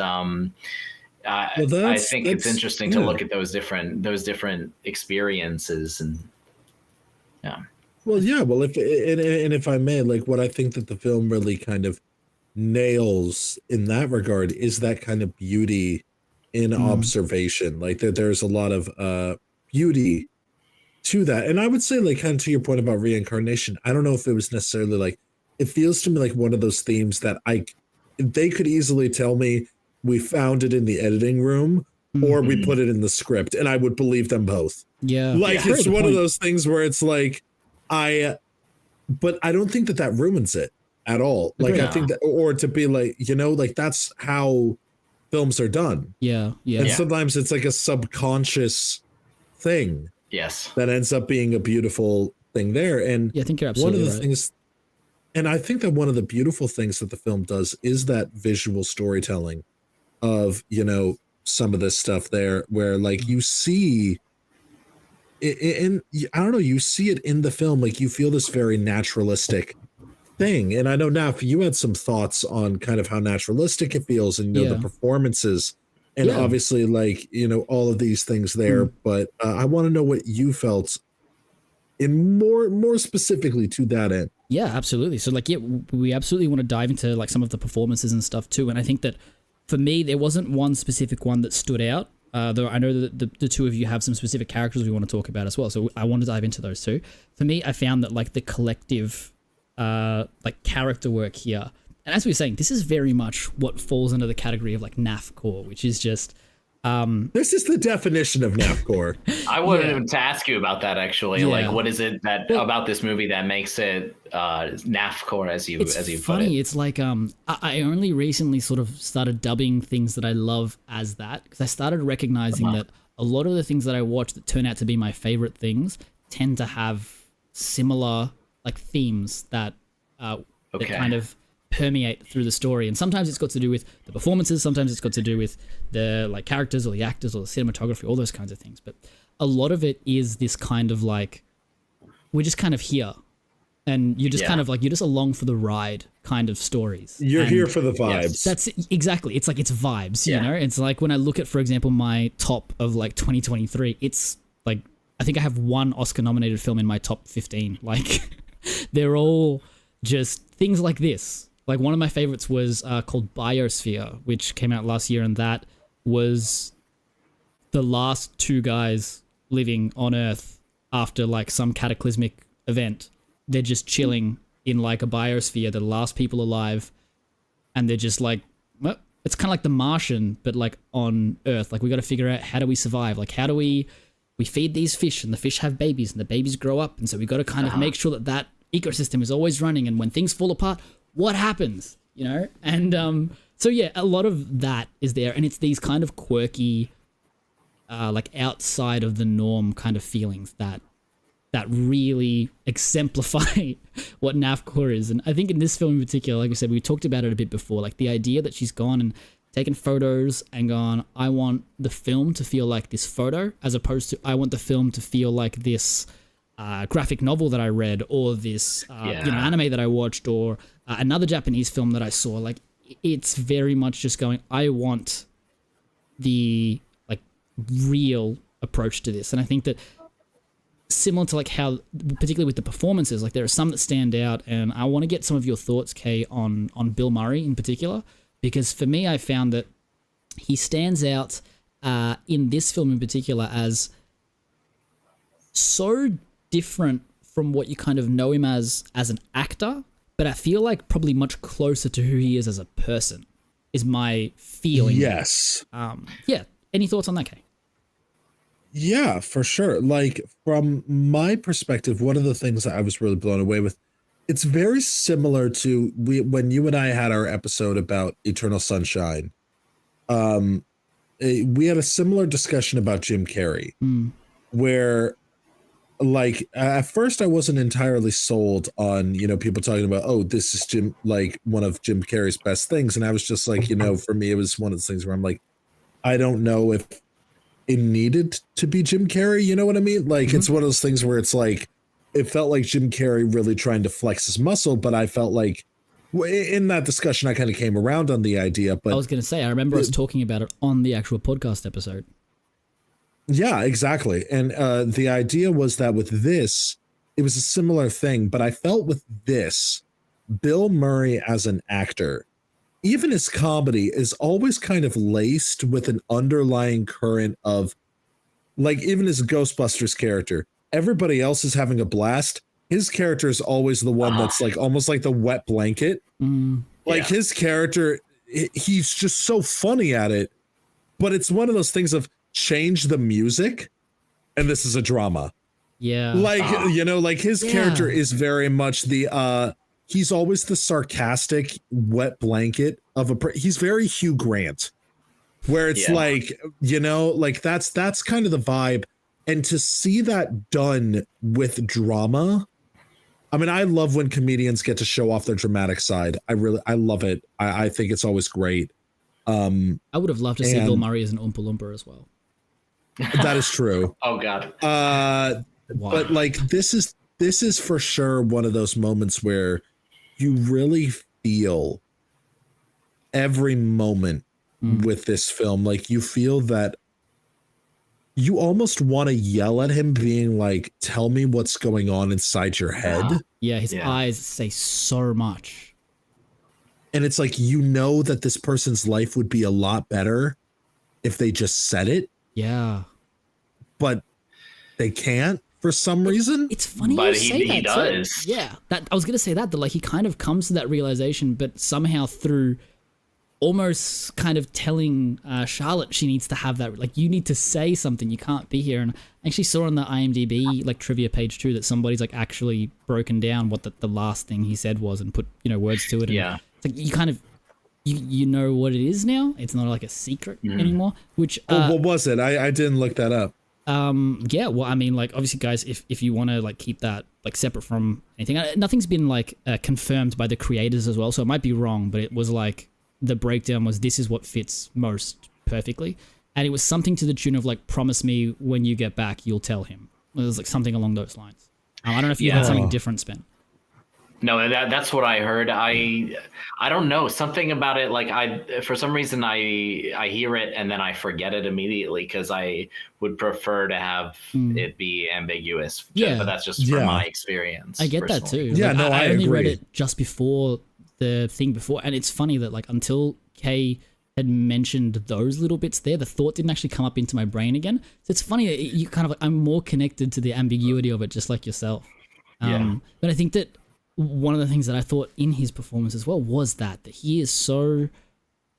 I think it's interesting to look at those different experiences. And if I may, like what I think that the film really kind of nails in that regard is that kind of beauty in observation. Like that there's a lot of beauty to that. And I would say, like, kind of to your point about reincarnation, I don't know if it was necessarily like, it feels to me like one of those themes that they could easily tell me we found it in the editing room or we put it in the script, and I would believe them both. It's one of those things where it's like but I don't think that ruins it at all. Like, I think that, or to be like, like that's how films are done. And sometimes it's like a subconscious thing. Yes. That ends up being a beautiful thing there. And I think you're absolutely one of the things, and I think that one of the beautiful things that the film does is that visual storytelling of, some of this stuff there, where like you see and I don't know, you see it in the film, like you feel this very naturalistic thing. And I know now if you had some thoughts on kind of how naturalistic it feels and, the performances and obviously like, all of these things there, but I want to know what you felt in more specifically to that end. Yeah, absolutely. So like, we absolutely want to dive into like some of the performances and stuff too. And I think that for me, there wasn't one specific one that stood out. Though I know that the two of you have some specific characters we want to talk about as well. So I want to dive into those too. For me, I found that like the collective like character work here. And as we were saying, this is very much what falls under the category of like NAFcore, which is just this is the definition of NAFcore. I wanted to ask you about that actually. Like, what is it about this movie that makes it NAFcore as you put it? It's funny. It's like I only recently sort of started dubbing things that I love as that, because I started recognizing that a lot of the things that I watch that turn out to be my favorite things tend to have similar like themes that that kind of permeate through the story. And sometimes it's got to do with the performances, sometimes it's got to do with the like characters or the actors or the cinematography, all those kinds of things. But a lot of it is this kind of like, we're just kind of here and you're just kind of like, you're just along for the ride kind of stories. You're here for the vibes. Yes, that's exactly. It's like, it's vibes, you know? It's like when I look at, for example, my top of like 2023, it's like, I think I have one Oscar nominated film in my top 15. Like they're all just things like this. Like one of my favorites was called Biosphere, which came out last year, and that was the last two guys living on Earth after like some cataclysmic event. They're just chilling in like a biosphere, the last people alive, and they're just like, well, it's kind of like The Martian, but like on Earth. Like we got to figure out, how do we survive? Like how do we feed these fish, and the fish have babies, and the babies grow up, and so we got to kind of make sure that that ecosystem is always running, and when things fall apart, what happens, And so yeah, a lot of that is there, and it's these kind of quirky, like outside of the norm kind of feelings that really exemplify what NAFcore is. And I think in this film in particular, like I said, we talked about it a bit before, like the idea that she's gone and taken photos and gone, I want the film to feel like this photo, as opposed to I want the film to feel like this graphic novel that I read, or this anime that I watched, or another Japanese film that I saw. Like it's very much just going, I want the like real approach to this. And I think that similar to like how, particularly with the performances, like there are some that stand out, and I want to get some of your thoughts, Kay, on Bill Murray in particular, because for me, I found that he stands out in this film in particular as so different from what you kind of know him as an actor, but I feel like probably much closer to who he is as a person, is my feeling. Yes. Any thoughts on that, Kay? Yeah, for sure. Like from my perspective, one of the things that I was really blown away with, it's very similar to when you and I had our episode about Eternal Sunshine. We had a similar discussion about Jim Carrey, where like at first I wasn't entirely sold on, people talking about, oh, this is one of Jim Carrey's best things. And I was just like, for me, it was one of the things where I'm like, I don't know if it needed to be Jim Carrey. You know what I mean? Like, it's one of those things where it's like, it felt like Jim Carrey really trying to flex his muscle, but I felt like in that discussion, I kind of came around on the idea. But I was going to say, I remember us talking about it on the actual podcast episode. Yeah, exactly. And the idea was that with this, it was a similar thing, but I felt with this, Bill Murray as an actor, even his comedy is always kind of laced with an underlying current of, like, even his Ghostbusters character, everybody else is having a blast. His character is always the one that's like almost like the wet blanket. His character, he's just so funny at it, but it's one of those things of, change the music and this is a drama. Like his character is very much the he's always the sarcastic wet blanket of he's very Hugh Grant, where it's like, that's kind of the vibe. And to see that done with drama, I mean, I love when comedians get to show off their dramatic side. I love it. I think it's always great. I would have loved to see Bill Murray as an Oompa Loompa as well. That is true. Oh God. Wow. But like this is for sure one of those moments where you really feel every moment with this film. Like you feel that you almost want to yell at him, being like, tell me what's going on inside your head. Yeah, his eyes say so much. And it's like, you know that this person's life would be a lot better if they just said it. Yeah. But they can't for some reason. It's funny But you say he that does. too. Yeah. That I was gonna say that like he kind of comes to that realization, but somehow through almost kind of telling Charlotte she needs to have that, like, you need to say something, you can't be here. And I actually saw on the IMDb like trivia page too that somebody's like actually broken down what the last thing he said was and put, you know, words to it. And it's like you kind of you know what it is now. It's not like a secret anymore. Which what was it? I didn't look that up. Yeah, well, I mean, like, obviously, guys, if you want to like keep that like separate from anything, nothing's been like confirmed by the creators as well, so it might be wrong, but it was like the breakdown was this is what fits most perfectly, and it was something to the tune of like, promise me when you get back you'll tell him. It was like something along those lines. I don't know if you had something different, Spen. No, that's what I heard. I don't know, something about it. Like for some reason I hear it and then I forget it immediately because I would prefer to have it be ambiguous. Yeah, but that's just from my experience. I get personally. that too. Yeah, like, no, I only agree. read it just before the thing before, and it's funny that like until Kay had mentioned those little bits there, the thought didn't actually come up into my brain again. So it's funny, you kind of like, I'm more connected to the ambiguity of it, just like yourself. But I think that one of the things that I thought in his performance as well was that he is so,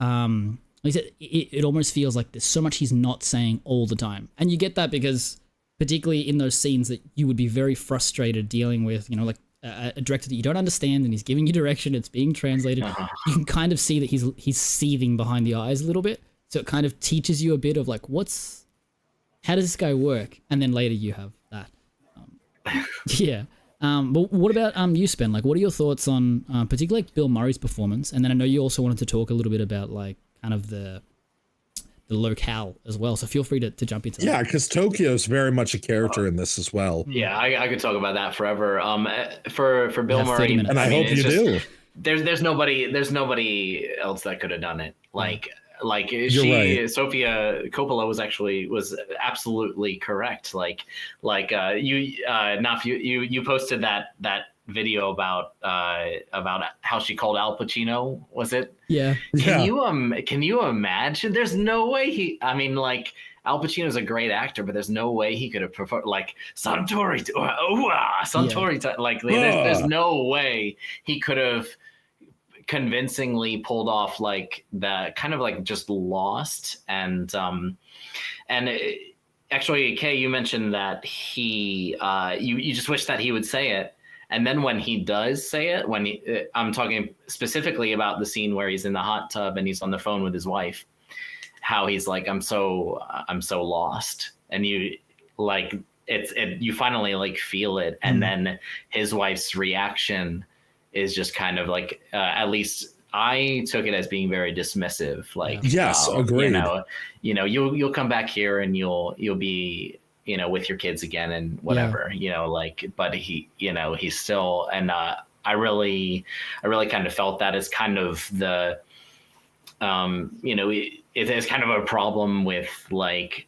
like I said, it almost feels like there's so much he's not saying all the time. And you get that because particularly in those scenes that you would be very frustrated dealing with, you know, like a director that you don't understand and he's giving you direction, it's being translated. You can kind of see that he's seething behind the eyes a little bit. So it kind of teaches you a bit of like, how does this guy work? And then later you have that. Yeah. But what about you, Spen? Like, what are your thoughts on particularly like Bill Murray's performance? And then I know you also wanted to talk a little bit about like kind of the locale as well. So feel free to jump into that. Yeah, because Tokyo's very much a character in this as well. Yeah, I could talk about that forever. For Bill Murray, and I hope you do. There's nobody else that could have done it. Like Sofia Coppola was absolutely correct. You posted that video about how she called Al Pacino, was it? Yeah. Can you imagine? There's no way Al Pacino's a great actor, but there's no way he could have performed like Suntory. There's no way he could have convincingly pulled off like that kind of like just Lost. Actually, Kay, you mentioned that you just wish that he would say it. And then when he does say it, I'm talking specifically about the scene where he's in the hot tub and he's on the phone with his wife, how he's like, I'm so lost. And you like, you finally like feel it. And then his wife's reaction is just kind of like, at least I took it as being very dismissive. Like, yes, agreed. You'll come back here and you'll be, with your kids again and whatever, but he's still, and I really kind of felt that as kind of the, it's kind of a problem with like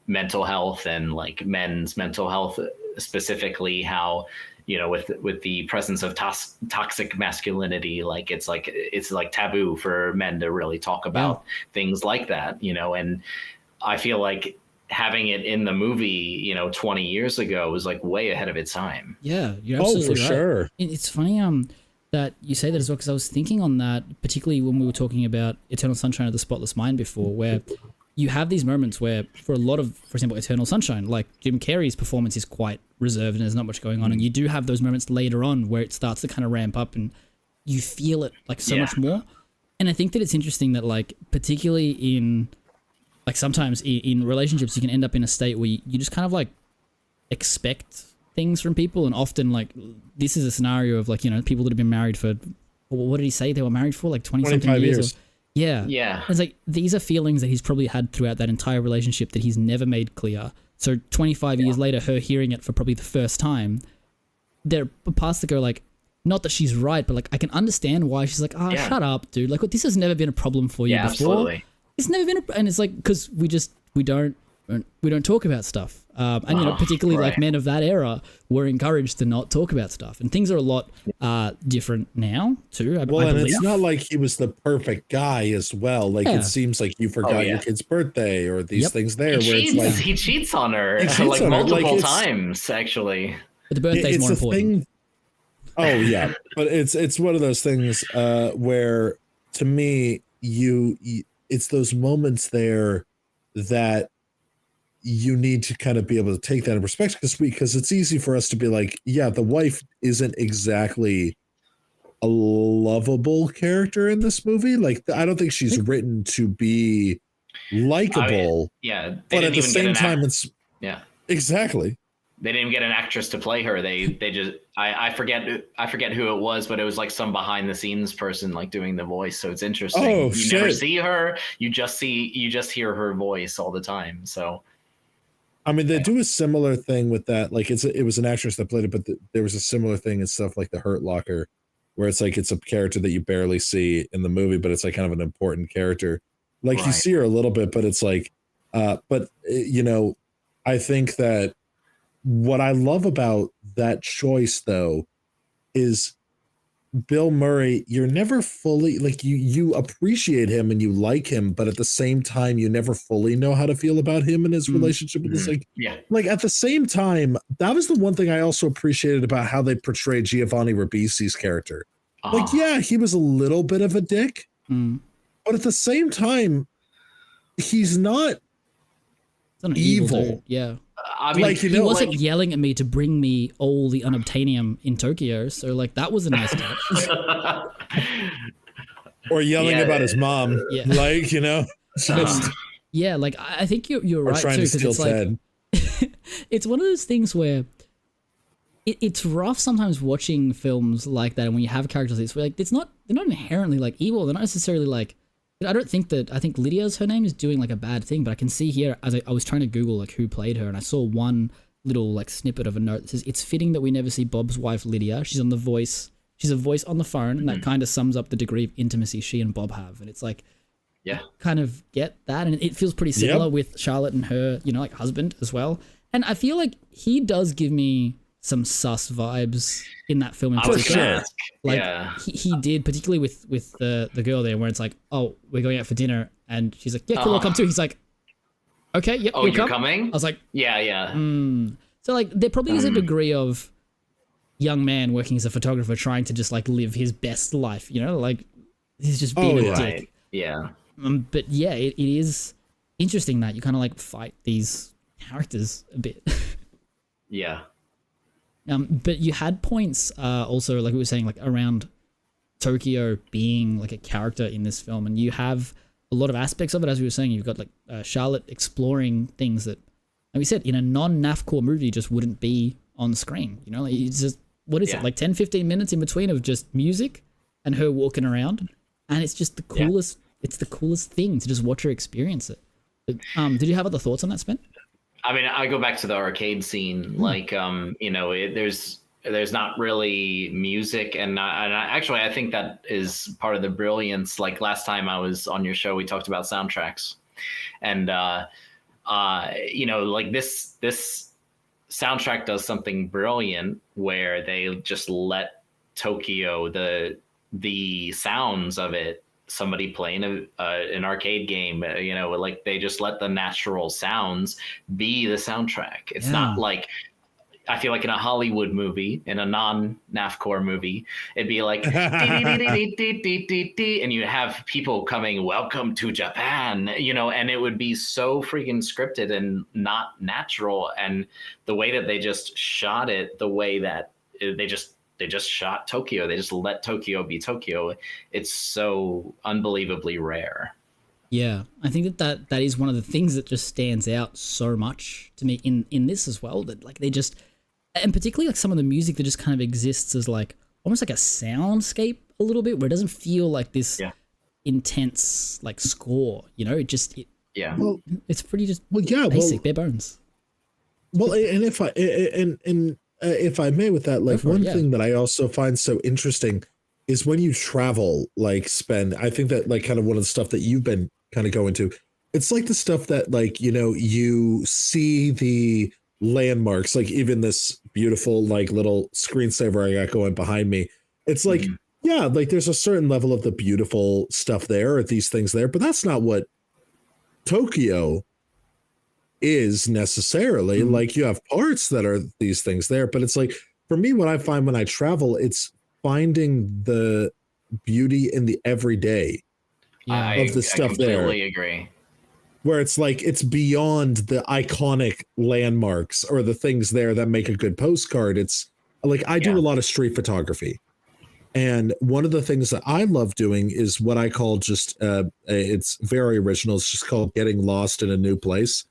mental health and like men's mental health specifically, how, with the presence of toxic masculinity, like it's like taboo for men to really talk about things like that, and I feel like having it in the movie, 20 years ago was like way ahead of its time. Yeah, you're absolutely right. Sure. It's funny that you say that as well, because I was thinking on that, particularly when we were talking about Eternal Sunshine of the Spotless Mind before, where you have these moments where for a lot of, for example, Eternal Sunshine, like Jim Carrey's performance is quite reserved and there's not much going on. And you do have those moments later on where it starts to kind of ramp up and you feel it like so much more. And I think that it's interesting that like, particularly in like sometimes in relationships, you can end up in a state where you just kind of like expect things from people. And often like this is a scenario of like, people that have been married for, what did he say they were married for? Like 20 something years. Yeah. Yeah. It's like these are feelings that he's probably had throughout that entire relationship that he's never made clear. So 25 years later, her hearing it for probably the first time, there are parts that go like, not that she's right, but like I can understand why she's like, shut up, dude. Like, this has never been a problem for you before. Absolutely. It's never been, and it's like because we don't talk about stuff, and particularly like men of that era were encouraged to not talk about stuff, and things are a lot different now too. I And believe. it's not like he was the perfect guy as well. Like it seems like you forgot your kid's birthday or these things there. He cheats on her like multiple times, actually. But the birthday's more important. Oh yeah, but it's one of those things where, to me, it's those moments there that you need to kind of be able to take that in perspective, because it's easy for us to be like, yeah, the wife isn't exactly a lovable character in this movie. Like, I don't think she's written to be likable. But at the same time, it's exactly. They didn't get an actress to play her. They just I forget who it was, but it was like some behind the scenes person like doing the voice. So it's interesting. You never see her. You just hear her voice all the time. So I mean, they do a similar thing with that. Like it was an actress that played it, but there was a similar thing in stuff like The Hurt Locker, where it's like it's a character that you barely see in the movie, but it's like kind of an important character. Like you see her a little bit, but it's like, but you know, I think that what I love about that choice, though, is Bill Murray. You're never fully like you appreciate him and you like him, but at the same time, you never fully know how to feel about him and his relationship with this. Like at the same time, that was the one thing I also appreciated about how they portrayed Giovanni Ribisi's character. Like, yeah, he was a little bit of a dick, but at the same time, he's not evil. Yeah. I mean, like, he wasn't yelling at me to bring me all the unobtainium in Tokyo, so like that was a nice touch. Or yelling about his mom, like, you know, just like I think you're right trying too, to steal because it's like it's one of those things where it's rough sometimes watching films like that, and when you have characters like this, where like they're not inherently like evil, they're not necessarily like. I think Lydia's her name is doing like a bad thing, but I can see here as I was trying to Google like who played her, and I saw one little like snippet of a note that says it's fitting that we never see Bob's wife Lydia. She's on The Voice. She's a voice on the phone, and that kind of sums up the degree of intimacy she and Bob have. And it's like, kind of get that, and it feels pretty similar with Charlotte and her, you know, like husband as well. And I feel like he does give me some sus vibes in that film in particular. Like he did, particularly with the girl there, where it's like, oh, we're going out for dinner, and she's like, yeah, cool, I'll come too. He's like, okay, yep, oh, you're coming? I was like, yeah. So like there probably is a degree of young man working as a photographer trying to just like live his best life, you know, like he's just being a dick. But yeah, it is interesting that you kind of like fight these characters a bit. But you had points also, like we were saying, like around Tokyo being like a character in this film, and you have a lot of aspects of it, as we were saying. You've got like Charlotte exploring things that, like we said, in a non-NAFCOR movie just wouldn't be on screen. You know, like it's just, what is it, like 10, 15 minutes in between of just music and her walking around, and it's just the coolest. It's the coolest thing to just watch her experience it. But, did you have other thoughts on that, Spen? I mean, I go back to the arcade scene, like, you know, there's not really music. And actually, I think that is part of the brilliance. Like last time I was on your show, we talked about soundtracks, and, you know, like this soundtrack does something brilliant where they just let Tokyo, the sounds of it, somebody playing an arcade game, you know, like they just let the natural sounds be the soundtrack. It's not like, I feel like in a Hollywood movie, in a non-NAFCOR movie, it'd be like, and you have people coming, welcome to Japan, you know, and it would be so freaking scripted and not natural. And the way that they just shot it, the way that they just shot Tokyo. They just let Tokyo be Tokyo. It's so unbelievably rare. Yeah, I think that is one of the things that just stands out so much to me in this as well. That like they just, and particularly like some of the music that just kind of exists as like almost like a soundscape a little bit, where it doesn't feel like this intense like score. You know, Yeah. Well, it's pretty just yeah, basic, bare bones. Well, and if I may with that, like one thing that I also find so interesting is when you travel, like I think that like kind of one of the stuff that you've been kind of going to, it's like the stuff that like, you know, you see the landmarks, like even this beautiful like little screensaver I got going behind me. It's like, yeah, like there's a certain level of the beautiful stuff there, or these things there, but that's not what Tokyo is necessarily. Like you have parts that are these things there, but it's like for me, what I find when I travel, it's finding the beauty in the everyday of the stuff there. I completely agree. Where it's like it's beyond the iconic landmarks or the things there that make a good postcard. It's like I do a lot of street photography. And one of the things that I love doing is what I call just it's very original. It's just called getting lost in a new place.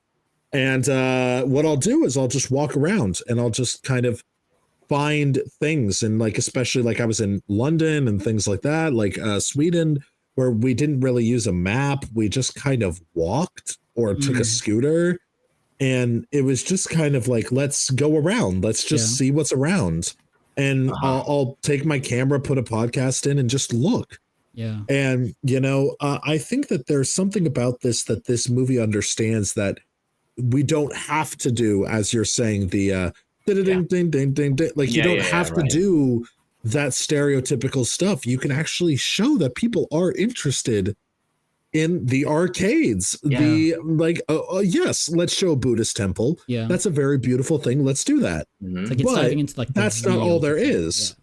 And what I'll do is I'll just walk around and I'll just kind of find things. And like, especially like I was in London and things like that, like Sweden, where we didn't really use a map. We just kind of walked or took a scooter. And it was just kind of like, let's go around. Let's just see what's around. And I'll take my camera, put a podcast in and just look. Yeah. And, you know, I think that there's something about this that this movie understands that we don't have to do, as you're saying, the ding, ding, ding, ding, ding. Like you don't have to do that stereotypical stuff. You can actually show that people are interested in the arcades. The like, yes, let's show a Buddhist temple. Yeah, that's a very beautiful thing. Let's do that. Like it's diving into like that's not all there is.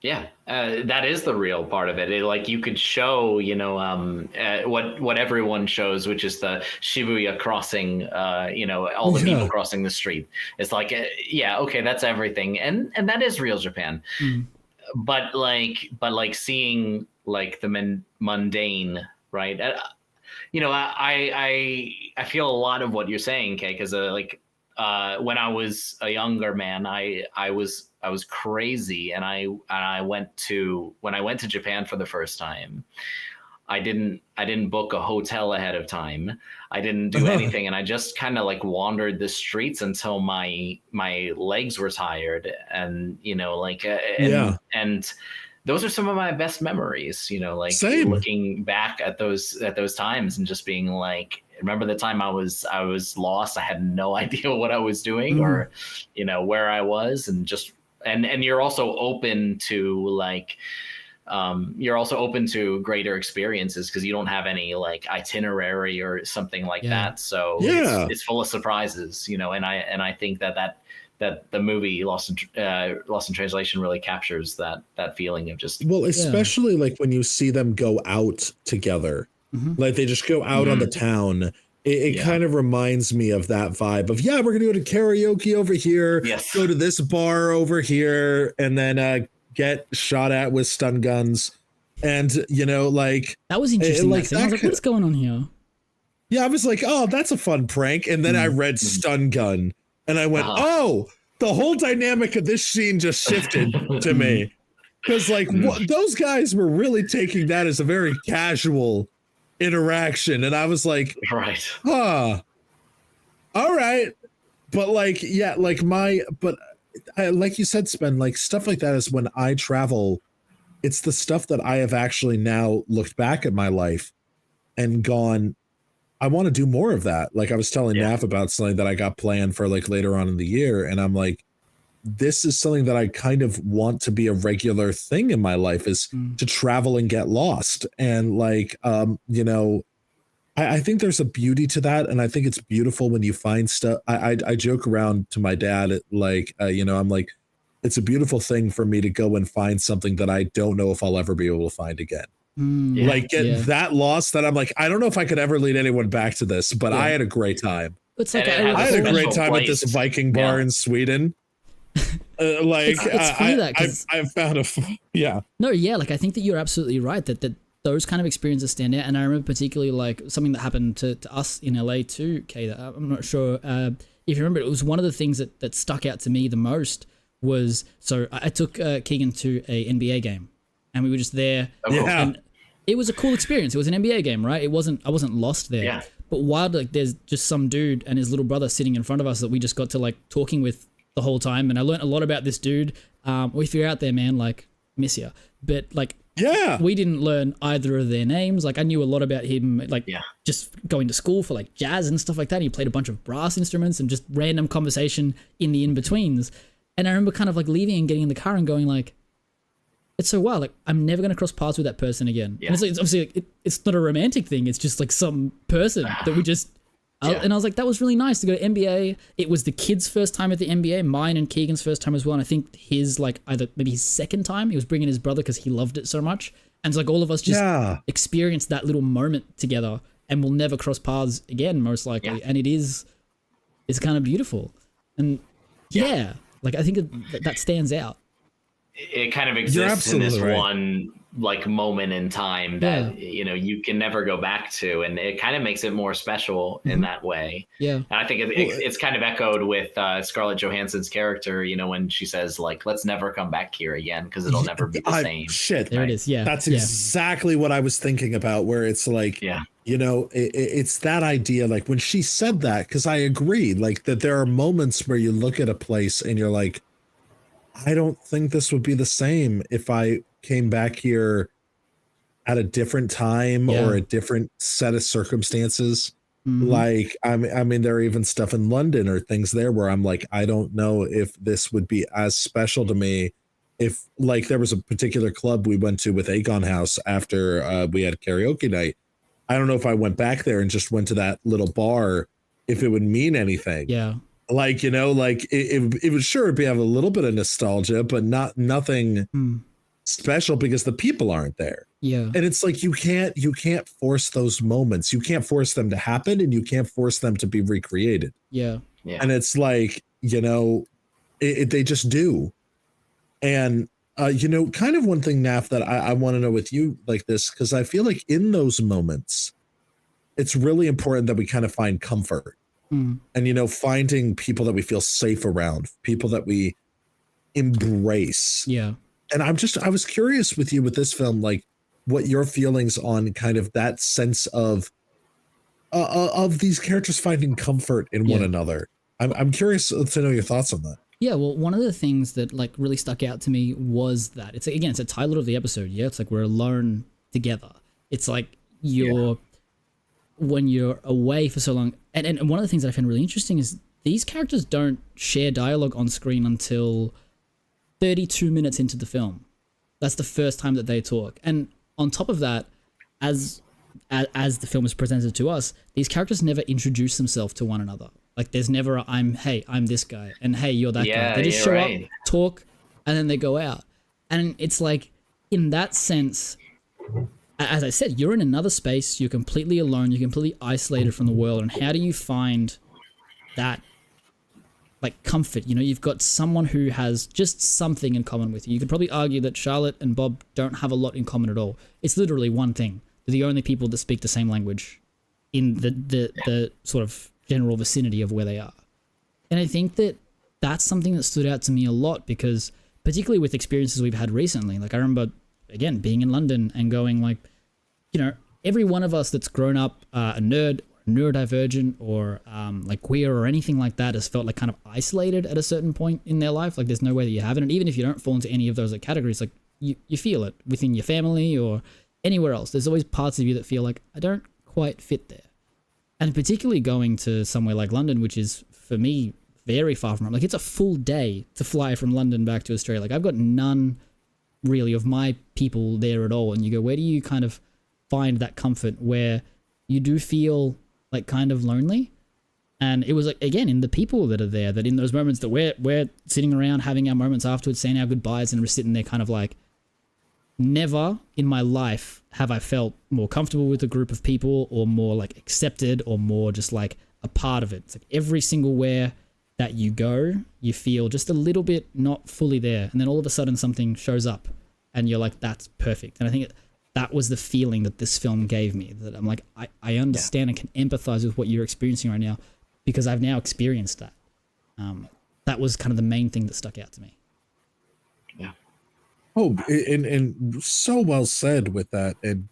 Yeah, that is the real part of it. Like you could show, you know, what everyone shows, which is the Shibuya crossing, you know, all the people crossing the street. It's like, okay, that's everything, and that is real Japan. But like seeing like the mundane, right? You know, I feel a lot of what you're saying, Kay, because like when I was a younger man, I was crazy, and when I went to Japan for the first time, I didn't book a hotel ahead of time. I didn't do anything, and I just kind of like wandered the streets until my legs were tired, and you know, like and those are some of my best memories. You know, like looking back at those times and just being like, remember the time I was lost. I had no idea what I was doing or, you know, where I was, and just and you're also open to like you're also open to greater experiences because you don't have any like itinerary or something like that. So it's full of surprises, you know, and I think that the movie Lost in Translation really captures that feeling of just especially like when you see them go out together. Like they just go out on the town. It kind of reminds me of that vibe of, we're going to go to karaoke over here, go to this bar over here, and then get shot at with stun guns. And, you know, like... That was interesting. Like, I was like, what's going on here? Yeah, I was like, oh, that's a fun prank. And then I read stun gun, and I went, oh, the whole dynamic of this scene just shifted to me. Because, like, those guys were really taking that as a very casual interaction, and I was like, all right, but like, like you said, Spen, like stuff like that is when I travel, it's the stuff that I have actually now looked back at my life and gone, I want to do more of that. Like I was telling Nav about something that I got planned for like later on in the year, and I'm like, this is something that I kind of want to be a regular thing in my life, is to travel and get lost. And like, you know, I think there's a beauty to that. And I think it's beautiful when you find stuff. I joke around to my dad, like, you know, I'm like, it's a beautiful thing for me to go and find something that I don't know if I'll ever be able to find again. Like get that lost that I'm like, I don't know if I could ever lead anyone back to this, but I had a great time. It's like I had a great time at this Viking bar in Sweden. Like it's funny that I've found like I think that you're absolutely right that those kind of experiences stand out. And I remember particularly like something that happened to us in LA too, Kay, that I'm not sure if you remember. It was one of the things that stuck out to me the most was, so I took Keegan to a NBA game, and we were just there, it was a cool experience. It was an NBA game, right? I wasn't lost there. Yeah. But while like there's just some dude and his little brother sitting in front of us that we just got to like talking with the whole time, and I learned a lot about this dude. If you're out there, man, like miss you. But like, Yeah. we didn't learn either of their names. Like I knew a lot about him, like just going to school for like jazz and stuff like that. He played a bunch of brass instruments and just random conversation in the in-betweens. And I remember kind of like leaving and getting in the car and going like, it's so wild. Like I'm never going to cross paths with that person again. Yeah. And it's, like, it's obviously like, it's not a romantic thing. It's just like some person that we just, and I was like, that was really nice to go to NBA. It was the kid's first time at the NBA, mine and Keegan's first time as well. And I think his like either maybe his second time. He was bringing his brother because he loved it so much. And it's like all of us just experienced that little moment together, and we'll never cross paths again, most likely. Yeah. And it's kind of beautiful. And like I think that stands out. It kind of exists in this one like moment in time that you know you can never go back to, and it kind of makes it more special in that way. And I think it's kind of echoed with Scarlett Johansson's character, you know, when she says like, let's never come back here again because it'll never be the same. There it is. That's exactly what I was thinking about, where it's like, you know, it's that idea, like when she said that, because I agree, like that there are moments where you look at a place and you're like, I don't think this would be the same if I came back here at a different time or a different set of circumstances. Like, I mean, there are even stuff in London or things there where I'm like, I don't know if this would be as special to me if like there was a particular club we went to with Aegon House after we had karaoke night. I don't know if I went back there and just went to that little bar, if it would mean anything. Yeah. Like, you know, like it would sure be have a little bit of nostalgia, but nothing special because the people aren't there. Yeah. And it's like you can't force those moments. You can't force them to happen, and you can't force them to be recreated. Yeah. And it's like, you know, they just do. And you know, kind of one thing, Naf, that I want to know with you like this, because I feel like in those moments, it's really important that we kind of find comfort. And, you know, finding people that we feel safe around, people that we embrace. Yeah. And I was curious with you with this film, like what your feelings on kind of that sense of these characters finding comfort in one another. I'm curious to know your thoughts on that. Yeah, well, one of the things that like really stuck out to me was that it's again, it's a title of the episode. Yeah, it's like we're alone together. It's like when you're away for so long. And one of the things that I found really interesting is these characters don't share dialogue on screen until 32 minutes into the film. That's the first time that they talk. And on top of that, as the film is presented to us, these characters never introduce themselves to one another. Like there's never a, I'm this guy, and hey, you're that guy. They just show up, talk, and then they go out. And it's like, in that sense, as I said, you're in another space, you're completely alone, you're completely isolated from the world. And how do you find that like comfort? You know, you've got someone who has just something in common with you. You could probably argue that Charlotte and Bob don't have a lot in common at all. It's literally one thing. They're the only people that speak the same language in the sort of general vicinity of where they are. And I think that that's something that stood out to me a lot, because particularly with experiences we've had recently, like I remember, again, being in London and going like, you know, every one of us that's grown up a nerd, neurodivergent, or like queer or anything like that has felt like kind of isolated at a certain point in their life. Like there's no way that you haven't. And even if you don't fall into any of those like categories, like you feel it within your family or anywhere else. There's always parts of you that feel like, I don't quite fit there. And particularly going to somewhere like London, which is for me very far from home. Like it's a full day to fly from London back to Australia. Like I've got none really of my people there at all. And you go, where do you kind of find that comfort where you do feel like kind of lonely? And it was like, again, in the people that are there, that in those moments that we're sitting around having our moments afterwards, saying our goodbyes, and we're sitting there kind of like, never in my life have I felt more comfortable with a group of people, or more like accepted, or more just like a part of it. It's like every single where that you go, you feel just a little bit not fully there. And then all of a sudden something shows up and you're like, that's perfect. And I think that was the feeling that this film gave me, that I'm like, I understand and can empathize with what you're experiencing right now, because I've now experienced that. That was kind of the main thing that stuck out to me. Oh, and so well said with that. And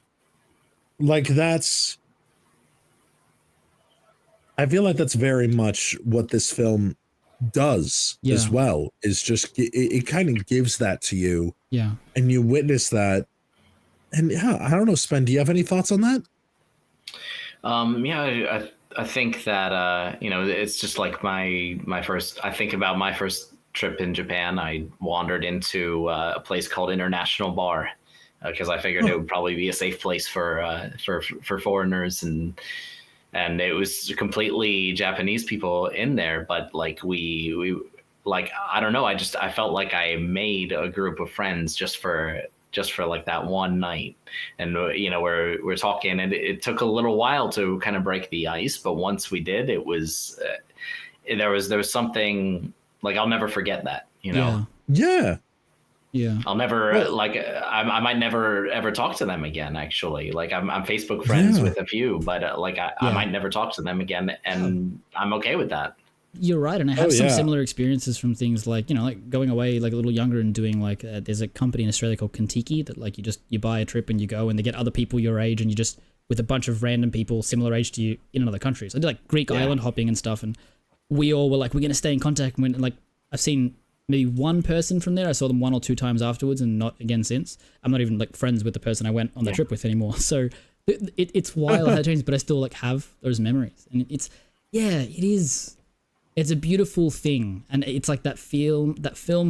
like I feel like that's very much what this film does as well, is just it kind of gives that to you. Yeah. And you witness that. And yeah, I don't know, Spen, do you have any thoughts on that? I think that it's just like my first. I think about my first trip in Japan. I wandered into a place called International Bar because I figured it would probably be a safe place for foreigners, and it was completely Japanese people in there. But like we like, I don't know. I felt like I made a group of friends just for like that one night. And we're talking, and it took a little while to kind of break the ice, but once we did, it was there was something like I'll never forget that. Yeah. I'll never I might never ever talk to them again. Actually, like I'm Facebook friends with a few, but I might never talk to them again, and I'm okay with that. You're right, and I have some similar experiences from things like like going away like a little younger and doing like there's a company in Australia called Contiki that like you buy a trip and you go and they get other people your age and you just with a bunch of random people similar age to you in other countries. I did like Greek island hopping and stuff, and we all were like we're gonna stay in contact. When like I've seen maybe one person from there, I saw them 1 or 2 times afterwards and not again since. I'm not even like friends with the person I went on the trip with anymore. So it's wild how it changes, but I still like have those memories, and it is. It's a beautiful thing, and it's like that film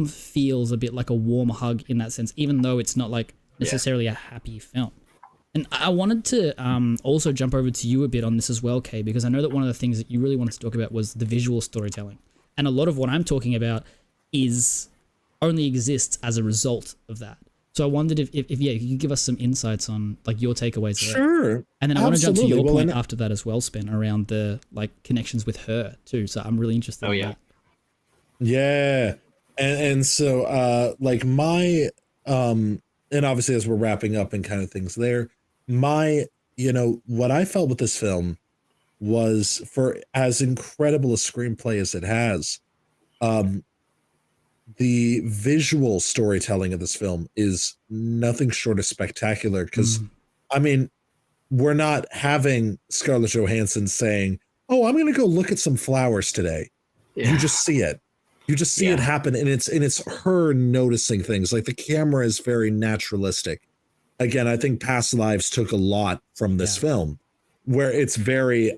feels a bit like a warm hug in that sense, even though it's not like necessarily a happy film. And I wanted to also jump over to you a bit on this as well, Kay, because I know that one of the things that you really wanted to talk about was the visual storytelling. And a lot of what I'm talking about only exists as a result of that. So I wondered if you could give us some insights on like your takeaways there. Sure. And then I want to jump to your point after that as well, Spen, around the like connections with her too. So I'm really interested in that. Yeah. And so like my and obviously as we're wrapping up and kind of things there, what I felt with this film was, for as incredible a screenplay as it has, the visual storytelling of this film is nothing short of spectacular. Because, I mean, we're not having Scarlett Johansson saying, "Oh, I'm going to go look at some flowers today." Yeah. You just see it. You just see it happen, and it's her noticing things. Like the camera is very naturalistic. Again, I think Past Lives took a lot from this film, where it's very,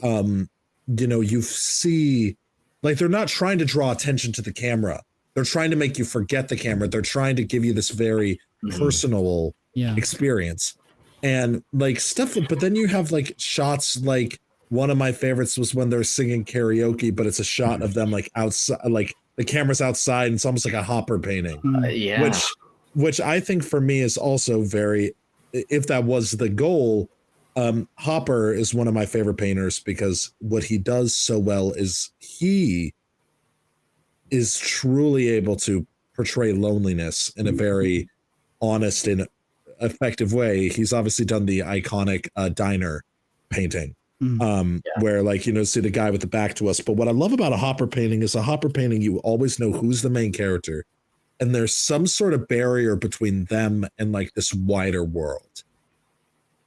you see, like they're not trying to draw attention to the camera. They're trying to make you forget the camera. They're trying to give you this very personal experience and like stuff. But then you have like shots, like one of my favorites was when they're singing karaoke, but it's a shot of them like outside, like the camera's outside, and it's almost like a Hopper painting. Which I think for me is also very, if that was the goal, Hopper is one of my favorite painters, because what he does so well is he is truly able to portray loneliness in a very honest and effective way. He's obviously done the iconic diner painting, where like, see the guy with the back to us. But what I love about a Hopper painting is you always know who's the main character, and there's some sort of barrier between them and like this wider world.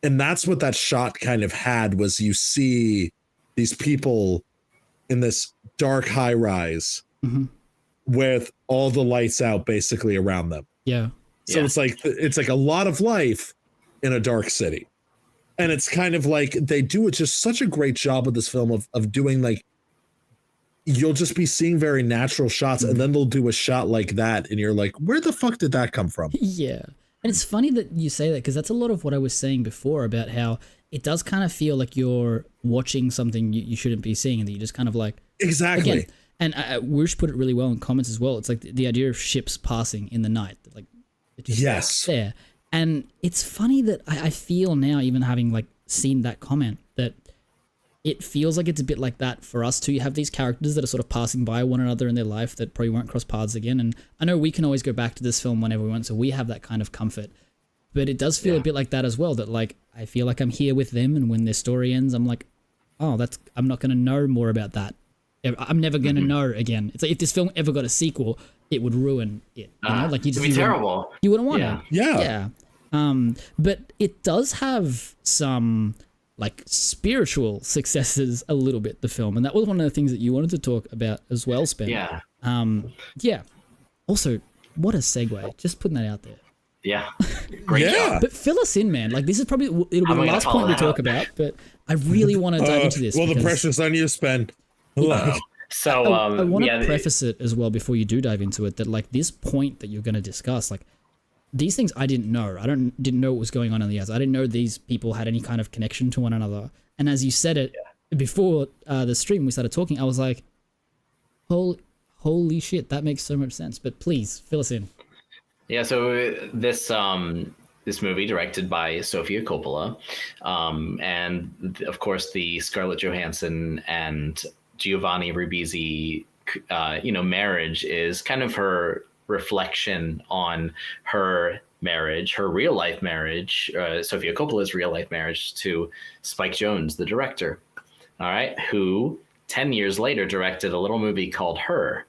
And that's what that shot kind of had, was you see these people in this dark high rise with all the lights out basically around them. So it's like a lot of life in a dark city. And it's kind of like they do just such a great job with this film of doing, like, you'll just be seeing very natural shots, and then they'll do a shot like that and you're like, where the fuck did that come from? And it's funny that you say that, because that's a lot of what I was saying before about how it does kind of feel like you're watching something you shouldn't be seeing, and that you just kind of like... Exactly. Again, and Woosh put it really well in comments as well. It's like the idea of ships passing in the night. Like, it just there. And it's funny that I feel now, even having like seen that comment, that it feels like it's a bit like that for us too. You have these characters that are sort of passing by one another in their life that probably won't cross paths again. And I know we can always go back to this film whenever we want, so we have that kind of comfort. But it does feel a bit like that as well, that like I feel like I'm here with them, and when their story ends, I'm like, oh, I'm not going to know more about that. I'm never going to know again. It's like if this film ever got a sequel, it would ruin it. You know, like you just it'd be terrible. You wouldn't want it. Yeah. But it does have some like spiritual successes a little bit, the film, and that was one of the things that you wanted to talk about as well, Spen. Yeah. Yeah. Also, what a segue. Just putting that out there. Yeah. Great job. But fill us in, man. Like, this is probably, it'll be the last point we talk about, but I really want to dive into this. Well, the pressure's on you, Spen. So I want to preface it as well before you do dive into it, that like this point that you're going to discuss, like these things I didn't know. I didn't know what was going on in the others. I didn't know these people had any kind of connection to one another. And as you said it before the stream, we started talking, I was like, holy shit, that makes so much sense. But please fill us in. Yeah, so this movie directed by Sofia Coppola, and of course the Scarlett Johansson and Giovanni Ribisi, marriage is kind of her reflection on her marriage, her real life marriage, Sofia Coppola's real life marriage to Spike Jonze, the director. All right, who 10 years later directed a little movie called Her,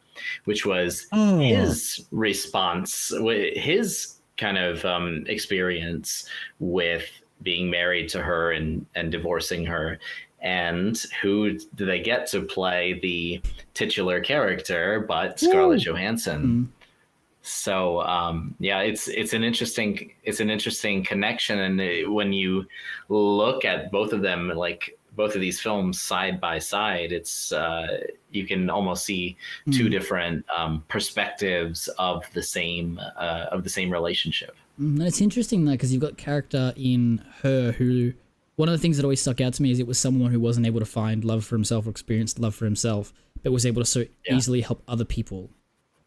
which was his response, his kind of experience with being married to her and divorcing her. And who do they get to play the titular character but Scarlett Johansson? So it's an interesting connection. And when you look at both of them, like both of these films side by side, it's you can almost see two different perspectives of the same relationship. And it's interesting though, because you've got character in Her who, one of the things that always stuck out to me is it was someone who wasn't able to find love for himself or experience love for himself, but was able to so easily help other people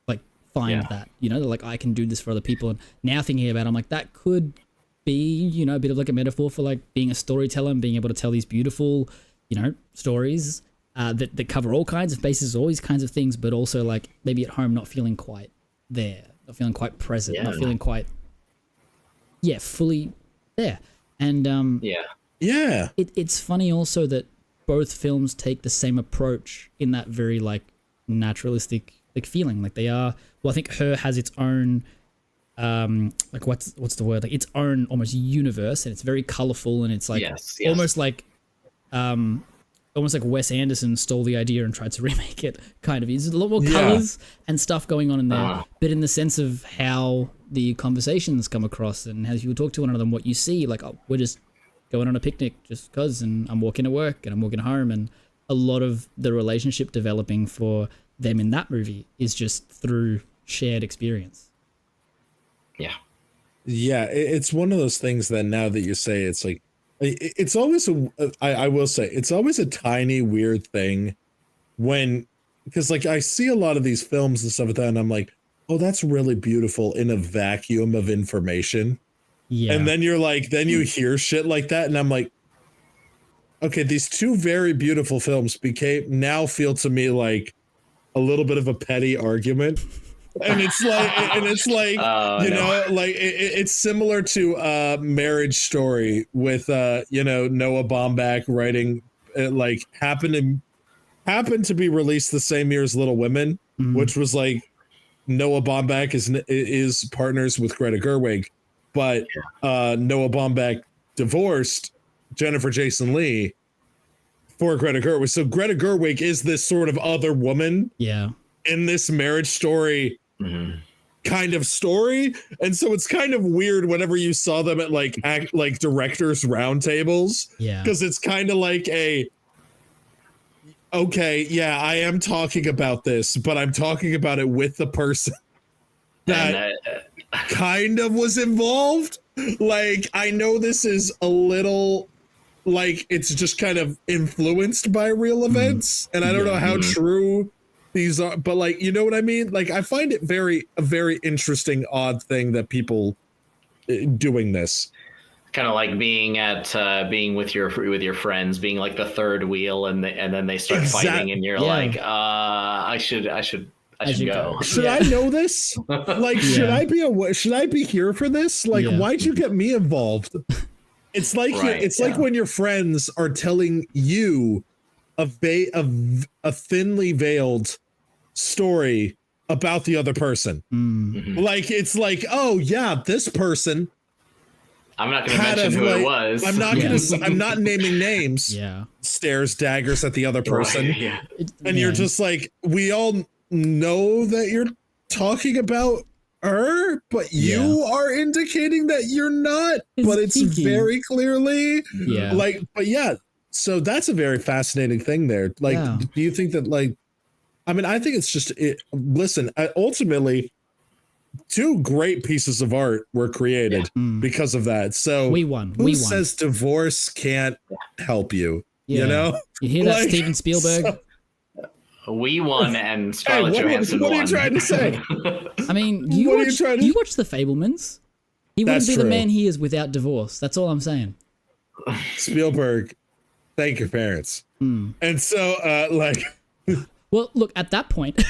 like find that, like I can do this for other people. And now thinking about it, I'm like, that could be, a bit of like a metaphor for like being a storyteller and being able to tell these beautiful, stories that cover all kinds of bases, all these kinds of things, but also like maybe at home not feeling quite there, not feeling quite present, not feeling quite, fully there. And it's funny also that both films take the same approach in that very like naturalistic like feeling. Like they are, well, I think Her has its own like what's the word, like its own almost universe, and it's very colorful, and it's like almost like Wes Anderson stole the idea and tried to remake it, kind of. There's a lot more colors and stuff going on in there, but in the sense of how the conversations come across and how you talk to one another and what you see, like, oh, we're just going on a picnic just cause, and I'm walking to work and I'm walking home, and a lot of the relationship developing for them in that movie is just through shared experience. Yeah, it's one of those things that now that you say, it's like, it's always I will say it's always a tiny weird thing when, because like I see a lot of these films and stuff like that, and I'm like, oh, that's really beautiful in a vacuum of information. Yeah. And then you're like, then you hear shit like that, and I'm like, okay, these two very beautiful films now feel to me like a little bit of a petty argument. And it's like, like it's similar to Marriage Story with, Noah Baumbach writing, like happened to be released the same year as Little Women, which was like Noah Baumbach is partners with Greta Gerwig, but Noah Baumbach divorced Jennifer Jason Leigh for Greta Gerwig. So Greta Gerwig is this sort of other woman. Yeah. In this Marriage Story kind of story. And so it's kind of weird whenever you saw them at like directors roundtables. Yeah. Because it's kind of like I am talking about this, but I'm talking about it with the person that kind of was involved. Like, I know this is a little like it's just kind of influenced by real events. And I don't know how true these are, but like, you know what I mean? Like, I find it a very interesting, odd thing that people doing this. Kind of like being with your friends, being like the third wheel, and then they start fighting, and you're like, I should go. Should I know this? Like, should I be here for this? Like, why'd you get me involved? It's like like when your friends are telling you a thinly veiled story about the other person. Mm-hmm. Like, it's like, oh yeah, this person I'm not going to mention who it was. I'm not going to. I'm not naming names. Yeah. Stares daggers at the other person. Right, yeah. And you're just like, we all know that you're talking about her, but you are indicating that you're not. But it's very clearly like. But yeah, so that's a very fascinating thing there. Like, do you think that like? I mean, I think it's just. Listen, ultimately. Two great pieces of art were created because of that. So we won. Who says divorce can't help you? Yeah. You know, you hear that, Steven Spielberg? We won, and Scarlett Johansson won. What are you trying to say? I mean, you watch The Fabelmans? He wouldn't be the man he is without divorce. That's all I'm saying. Spielberg, thank your parents. And so, like. Well, look, at that point,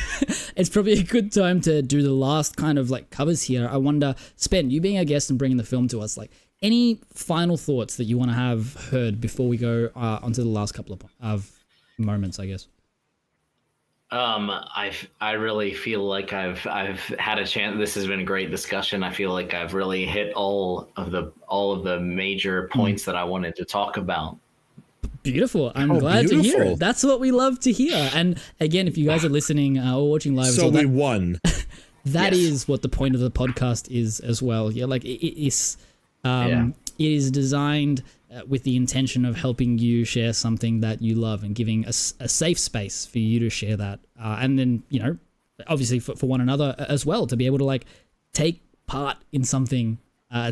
it's probably a good time to do the last kind of like covers here. I wonder, Spen, you being our guest and bringing the film to us, like any final thoughts that you want to have heard before we go onto the last couple of moments, I guess? I really feel like I've had a chance. This has been a great discussion. I feel like I've really hit all of the major points that I wanted to talk about. Beautiful. I'm glad to hear it. That's what we love to hear. And again, if you guys are listening or watching live, so we won. That is what the point of the podcast is as well. Yeah, like it is designed with the intention of helping you share something that you love and giving a safe space for you to share that. And then, you know, obviously for one another as well, to be able to like take part in something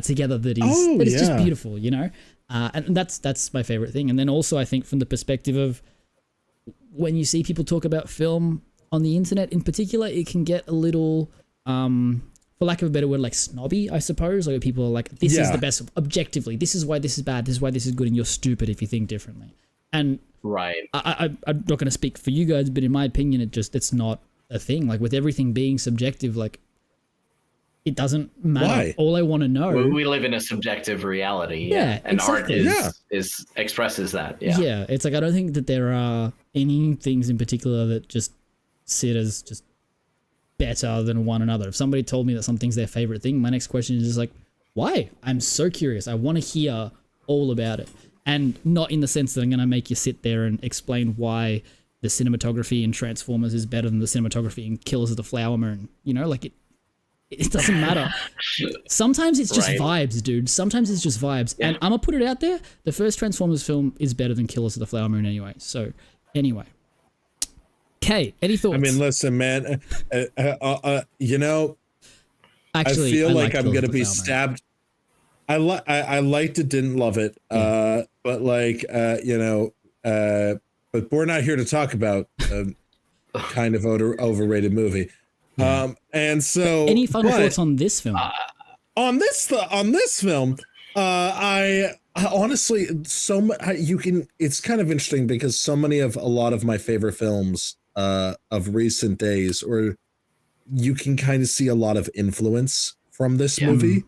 together that is just beautiful, you know? And that's my favorite thing. And then also I think from the perspective of when you see people talk about film on the internet in particular, it can get a little, for lack of a better word, like snobby, I suppose. Like people are like, this is the best objectively. This is why this is bad. This is why this is good. And you're stupid if you think differently. And right. I'm not going to speak for you guys, but in my opinion, it's not a thing. Like with everything being subjective, like it doesn't matter. Why? All I want to know. We live in a subjective reality. Yeah, and exactly. art is expresses that. Yeah, it's like I don't think that there are any things in particular that just sit as just better than one another. If somebody told me that something's their favorite thing, my next question is just like, why? I'm so curious. I want to hear all about it. And not in the sense that I'm going to make you sit there and explain why the cinematography in Transformers is better than the cinematography in Killers of the Flower Moon. You know, like it doesn't matter. Sometimes it's just vibes, dude. Sometimes it's just vibes. Yeah. And I'm going to put it out there. The first Transformers film is better than Killers of the Flower Moon anyway. So anyway. Okay, any thoughts? I mean, listen, man, you know, actually, I feel like I'm going to be stabbed. I liked it, didn't love it. But like, you know, but we're not here to talk about kind of overrated movie. And so any final thoughts on this film? On this film, I honestly, it's kind of interesting because so many of a lot of my favorite films of recent days, or you can kind of see a lot of influence from this movie,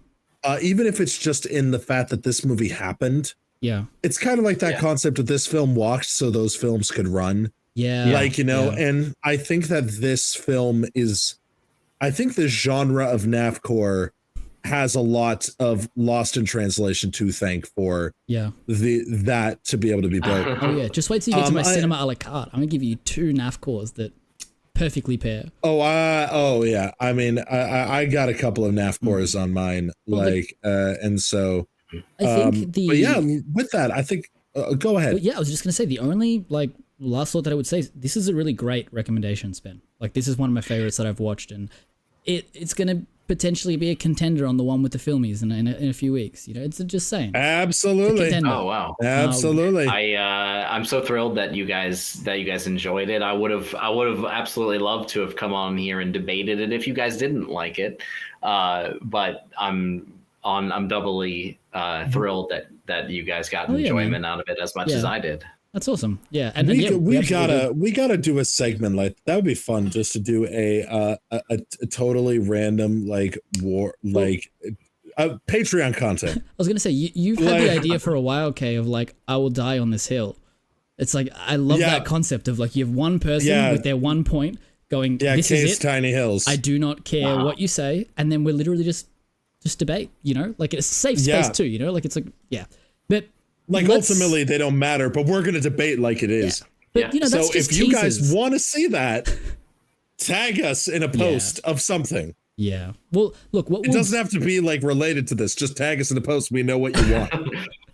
even if it's just in the fact that this movie happened. Yeah, it's kind of like that concept of this film walked so those films could run. Yeah, like, you know, and I think that this film I think the genre of NAFCOR has a lot of lost in translation to thank for that to be able to be built. Oh yeah, just wait till you get to my cinema a la carte. I'm gonna give you 2 NAFCORs that perfectly pair. Oh yeah. I mean, I got a couple of NAFCORs on mine, and so I think but yeah, with that, I think go ahead. Yeah, I was just gonna say the only like last thought that I would say is this is a really great recommendation, Spen. Like this is one of my favorites that I've watched, and it's gonna potentially be a contender on the one with the filmies in a few weeks. You know, it's just saying. Absolutely. Oh wow. Absolutely. I'm so thrilled that you guys enjoyed it. I would have absolutely loved to have come on here and debated it if you guys didn't like it. But I'm doubly thrilled that you guys got enjoyment out of it as much as I did. That's awesome. Yeah, and we gotta do a segment like that would be fun, just to do a totally random Patreon content. I was gonna say you've had the idea for a while, Kay, of like I will die on this hill. It's like I love that concept of like you have one person with their one point going. This Kay's is it. Tiny Hills. I do not care what you say, and then we're literally just just debate, you know, like it's a safe space too, you know, like it's like, yeah, but like ultimately they don't matter, but we're going to debate like it is. But you know, that's so just if you teasers. guys want to see that, tag us in a post of something. Yeah. Well, look, it doesn't have to be like related to this. Just tag us in the post. We know what you want.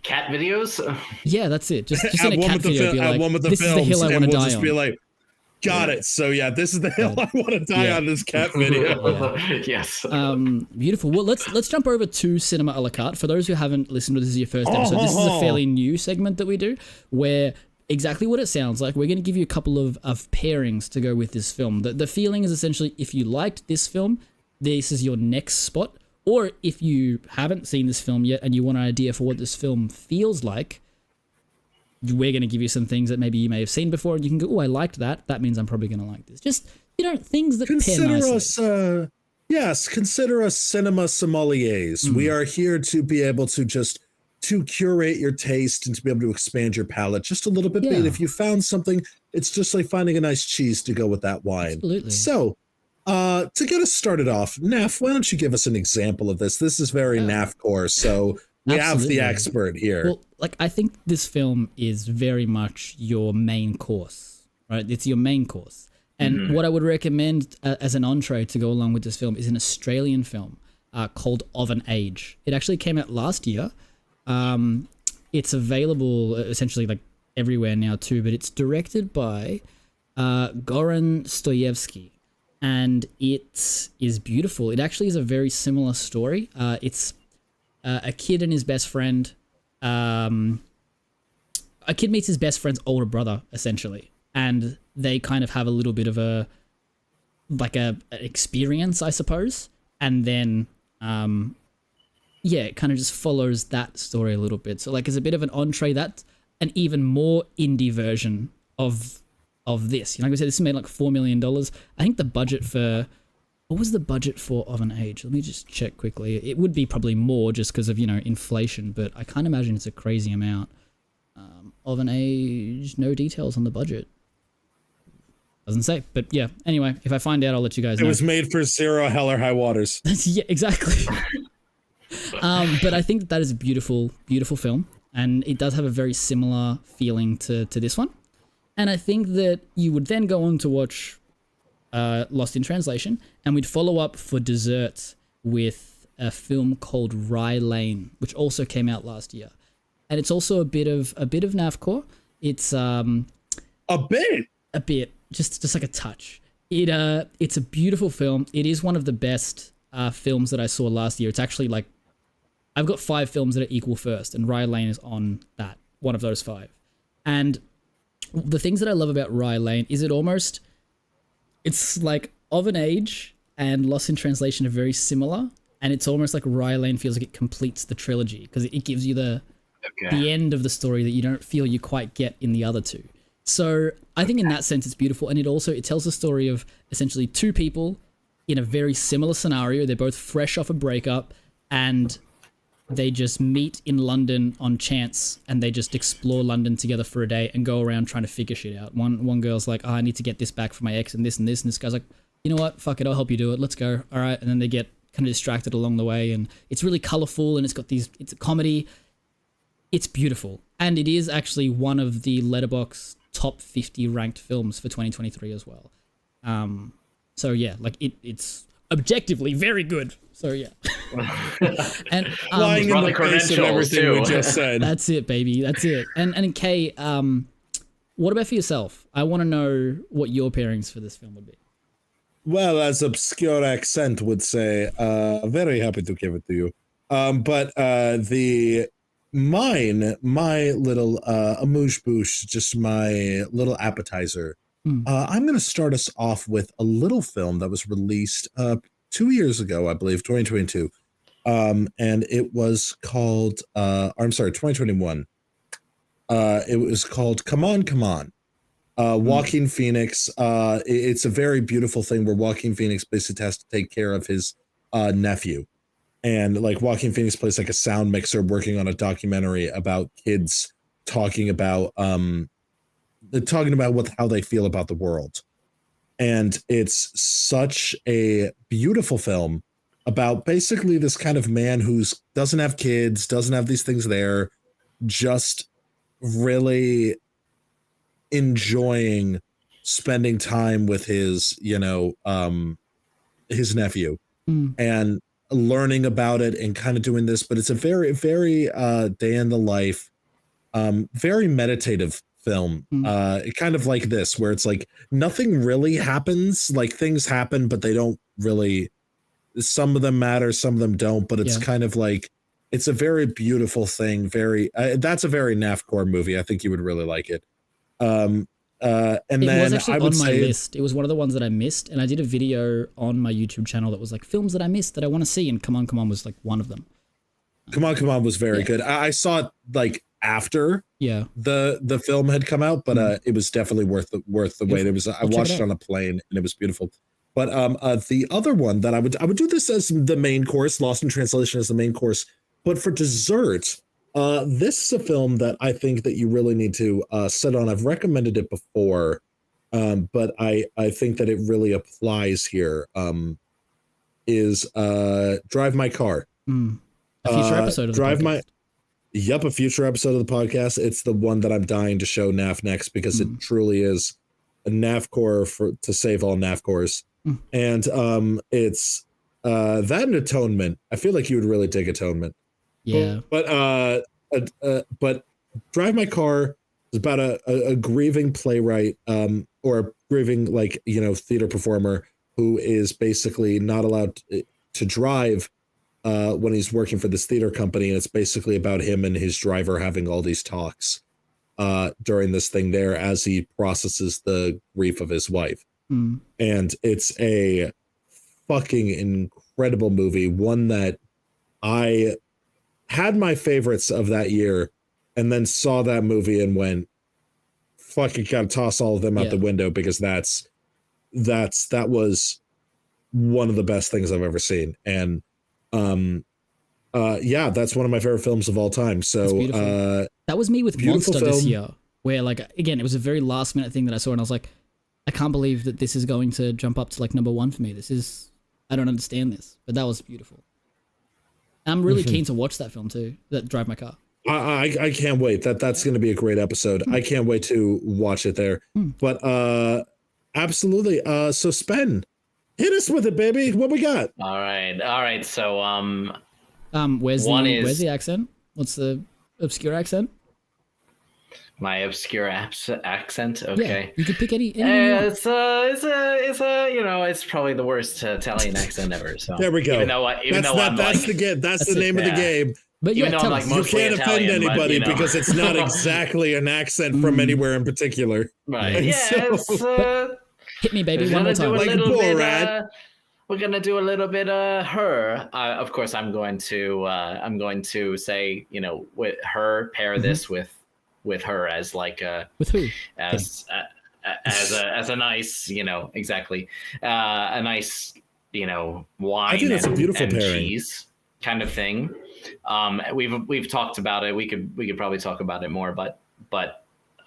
Cat videos. Yeah, that's it. Just in a cat video. Be like, one with the this films, is the hill I want to die just on. Be like, got it. So yeah, this is the hill I want to die on. This cat video. Yes. Beautiful. Well, let's jump over to Cinema a la carte. For those who haven't listened to this is your first episode, this is a fairly new segment that we do where exactly what it sounds like. We're going to give you a couple of pairings to go with this film. The feeling is essentially if you liked this film, this is your next spot. Or if you haven't seen this film yet and you want an idea for what this film feels like, we're going to give you some things that maybe you may have seen before and you can go, oh, I liked that. That means I'm probably going to like this. Just, you know, things that pair nicely. Consider us cinema sommeliers. We are here to be able to to curate your taste and to be able to expand your palate just a little bit. But if you found something, it's just like finding a nice cheese to go with that wine. Absolutely. So, to get us started off, Naf, why don't you give us an example of this? This is very Naf-core, so we have the expert here. Well, like I think this film is very much your main course, right? It's your main course. And what I would recommend as an entree to go along with this film is an Australian film called Of an Age. It actually came out last year. It's available essentially like everywhere now too, but it's directed by Goran Stojevski. And it is beautiful. It actually is a very similar story. It's a kid and his best friend. A kid meets his best friend's older brother, essentially, and they kind of have a little bit of an experience, I suppose. And then, it kind of just follows that story a little bit. So, like, as a bit of an entree, that's an even more indie version of this. You know, like I said, this made like $4 million. I think the budget for, what was the budget for Of an Age? Let me just check quickly. It would be probably more just because of, you know, inflation, but I can't imagine it's a crazy amount. Of an Age, no details on the budget. Doesn't say, but yeah. Anyway, if I find out, I'll let you guys know. It was made for zero hell or high waters. Yeah, exactly. But I think that is a beautiful, beautiful film, and it does have a very similar feeling to this one. And I think that you would then go on to watch Lost in Translation, and we'd follow up for dessert with a film called Rye Lane, which also came out last year, and it's also a bit of Navcore. It's a bit, just like a touch. It's a beautiful film. It is one of the best films that I saw last year. It's actually like I've got 5 films that are equal first, and Rye Lane is on that one of those 5. And the things that I love about Rye Lane is it's like Of an Age and Lost in Translation are very similar, and it's almost like Rye Lane feels like it completes the trilogy because it gives you the end of the story that you don't feel you quite get in the other two. So I think in that sense it's beautiful, and it tells the story of essentially 2 people in a very similar scenario. They're both fresh off a breakup, and they just meet in London on chance, and they just explore London together for a day and go around trying to figure shit out. One girl's like, I need to get this back for my ex and this and this. And this guy's like, you know what? Fuck it. I'll help you do it. Let's go. All right. And then they get kind of distracted along the way, and it's really colorful, and it's a comedy. It's beautiful. And it is actually one of the Letterboxd top 50 ranked films for 2023 as well. So yeah, like it's objectively very good. So yeah. And flying in the face of everything we just said. That's it, baby. That's it. And Kay, what about for yourself? I want to know what your pairings for this film would be. Well, as obscure accent would say, very happy to give it to you. But my little amuse-bouche, just my little appetizer. I'm going to start us off with a little film that was released 2 years ago, I believe, 2022. And it was called, 2021. It was called Come On, Come On. Joaquin Phoenix. It's a very beautiful thing where Joaquin Phoenix basically has to take care of his nephew. And like Joaquin Phoenix plays like a sound mixer working on a documentary about kids talking about how they feel about the world. And it's such a beautiful film. about basically this kind of man who's doesn't have kids, doesn't have these things there, just really enjoying spending time with his, his nephew and learning about it and kind of doing this. But it's a very, very day in the life, very meditative film, kind of like this, where it's like nothing really happens, like things happen, but they don't really, some of them matter, some of them don't, but it's kind of like, it's a very beautiful thing. Very, that's a very NAFCOR movie. I think you would really like it. And it then was actually I would on my say list. It was one of the ones that I missed, and I did a video on my YouTube channel that was like films that I missed that I want to see, and Come On, Come On was like one of them. Come On, Come On was very good. I saw it like after the film had come out, but it was definitely worth the wait. It was I watched it on a plane and it was beautiful. But the other one that I would do this as the main course, Lost in Translation as the main course, but for dessert, this is a film that I think that you really need to sit on. I've recommended it before, but I think that it really applies here. Is Drive My Car. A future episode of the podcast. A future episode of the podcast. It's the one that I'm dying to show NAF next because it truly is a NAFCOR to save all NAFCORs. And it's that and Atonement. I feel like you would really dig Atonement. Yeah. But Drive My Car is about a grieving playwright or a grieving theater performer who is basically not allowed to drive when he's working for this theater company, and it's basically about him and his driver having all these talks during this thing there as he processes the grief of his wife. And it's a fucking incredible movie, one that I had my favorites of that year and then saw that movie and went, fucking gotta toss all of them out the window because that was one of the best things I've ever seen. And that's one of my favorite films of all time. So that was me with Monster film. this year, where again, it was a very last minute thing that I saw and I was like, I can't believe that this is going to jump up to number one for me. I don't understand this, but that was beautiful. I'm really keen to watch that film too, that Drive My Car. I can't wait. That's going to be a great episode. I can't wait to watch it there. But absolutely. So Spen, hit us with it, baby. What we got? All right. So where's the accent? What's the obscure accent? My obscure accent. Okay. Yeah, you could pick any it's probably the worst Italian accent ever. So there we go. That's the name of the game. But even though I'm you can't offend anybody because it's not exactly an accent from anywhere in particular. Right. Hit me, baby, one more time. We're gonna do a little bit of her. Of course, I'm going to say, with her, pair this with her as with who as a nice, exactly, a nice, wine. I think that's a beautiful and pairing. Cheese kind of thing. We've talked about it. We could probably talk about it more, but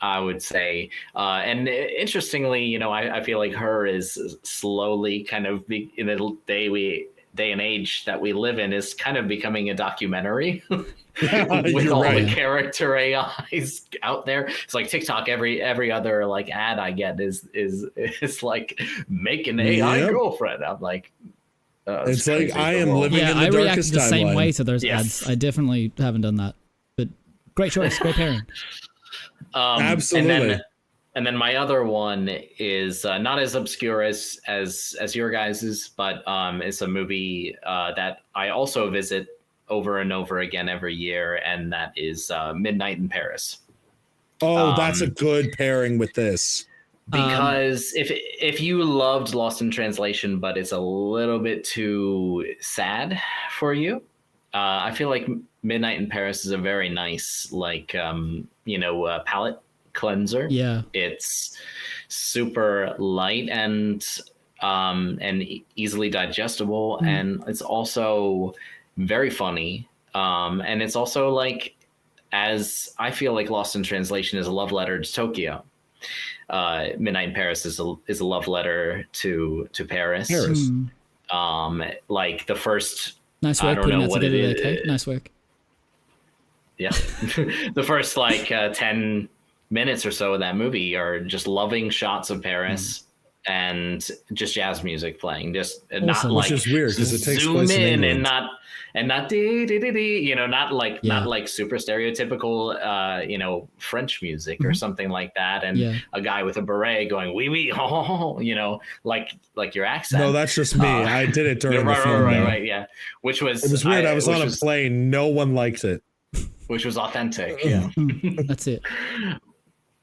I would say, and interestingly, I feel like her is slowly kind of in the day and age that we live in is kind of becoming a documentary with all the character AIs out there. It's like TikTok. Every other ad I get is like make an AI girlfriend. I'm like. It's like I am living in the I darkest reacted the same timeline. way to those ads. I definitely haven't done that, but great choice, great pairing. Absolutely. And then my other one is not as obscure as your guys's, but it's a movie that I also visit over and over again every year, and that is Midnight in Paris. Oh, that's a good pairing with this. Because if you loved Lost in Translation, but it's a little bit too sad for you, I feel like Midnight in Paris is a very nice, palate cleanser. Yeah, it's super light and easily digestible, and it's also very funny. And it's also as I feel like Lost in Translation is a love letter to Tokyo. Midnight in Paris is a love letter to Paris. Like the first. Nice I work don't putting know that what together it there, is. Kate. Nice work. Yeah, the first 10 minutes or so of that movie are just loving shots of Paris and just jazz music playing, just not Awesome. Which is weird because it takes place in zoom in England. and not dee, dee, dee, dee, you know, not like super stereotypical French music or something like that, and a guy with a beret going wee wee ho ho ho, you know, like your accent. No, that's just me. I did it during the film. Right, yeah. Which was it was weird. I was on a plane. No one liked it. Which was authentic. Yeah, that's it.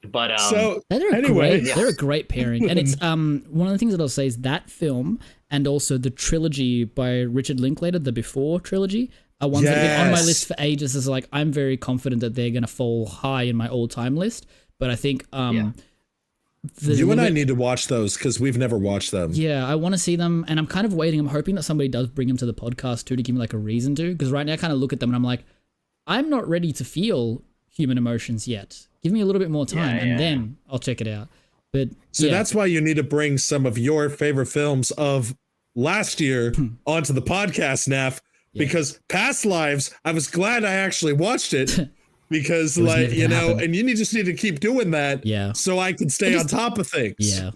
But so they're anyway, they're a great pairing, and it's one of the things that I'll say is that film and also the trilogy by Richard Linklater, the Before trilogy, are ones that have been on my list for ages. As like, I'm very confident that they're going to fall high in my all-time list. But I think you and I need to watch those because we've never watched them. Yeah, I want to see them, and I'm kind of waiting. I'm hoping that somebody does bring them to the podcast too to give me like a reason to. Because right now I kind of look at them and I'm like, I'm not ready to feel human emotions yet. Give me a little bit more time, and then I'll check it out. But so that's why you need to bring some of your favorite films of last year onto the podcast, Naf, because Past Lives, I was glad I actually watched it because like, you know, happen. And you just need to keep doing that so I can stay on top of things. Yeah,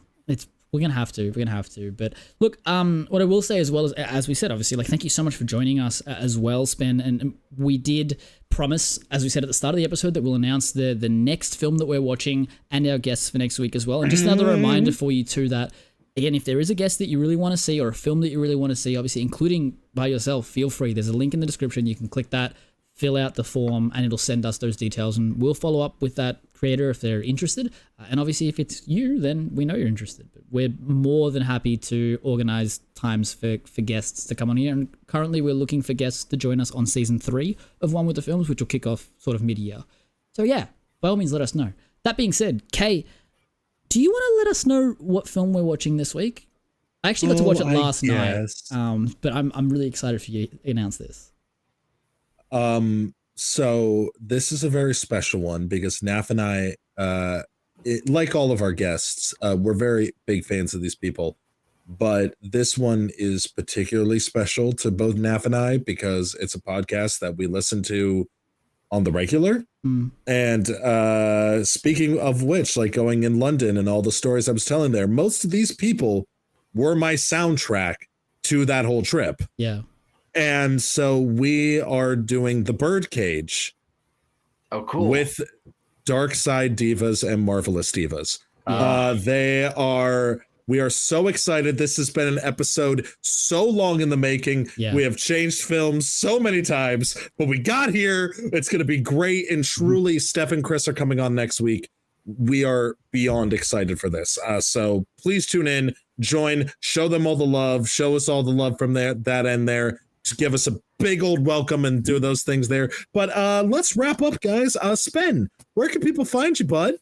we're going to have to. But look, what I will say as well as we said, obviously, like, thank you so much for joining us as well, Spen. And we did promise, as we said at the start of the episode, that we'll announce the next film that we're watching and our guests for next week as well. And just another reminder for you too that, again, if there is a guest that you really want to see or a film that you really want to see, obviously including by yourself, feel free. There's a link in the description. You can click that, fill out the form, and it'll send us those details. And we'll follow up with that creator if they're interested. And obviously, if it's you, then we know you're interested. But we're more than happy to organize times for guests to come on here. And currently, we're looking for guests to join us on season 3 of One with the Films, which will kick off sort of mid-year. So yeah, by all means, let us know. That being said, Kay, do you want to let us know what film we're watching this week? I actually got to watch it last night, but I'm really excited for you to announce this. So this is a very special one because Naf and I, like all of our guests, we're very big fans of these people, but this one is particularly special to both Naf and I because it's a podcast that we listen to on the regular. And speaking of which, like going in London and all the stories I was telling there, most of these people were my soundtrack to that whole trip. Yeah. And so we are doing The Birdcage. Oh, cool. With Dark Side Divas and Marvelous Divas. We are so excited. This has been an episode so long in the making. Yeah. We have changed films so many times, but we got here. It's going to be great. And truly, Steph and Chris are coming on next week. We are beyond excited for this. So please tune in, join, show them all the love, show us all the love from that end there. Just give us a big old welcome and do those things there. But let's wrap up, guys. Spen, where can people find you, bud?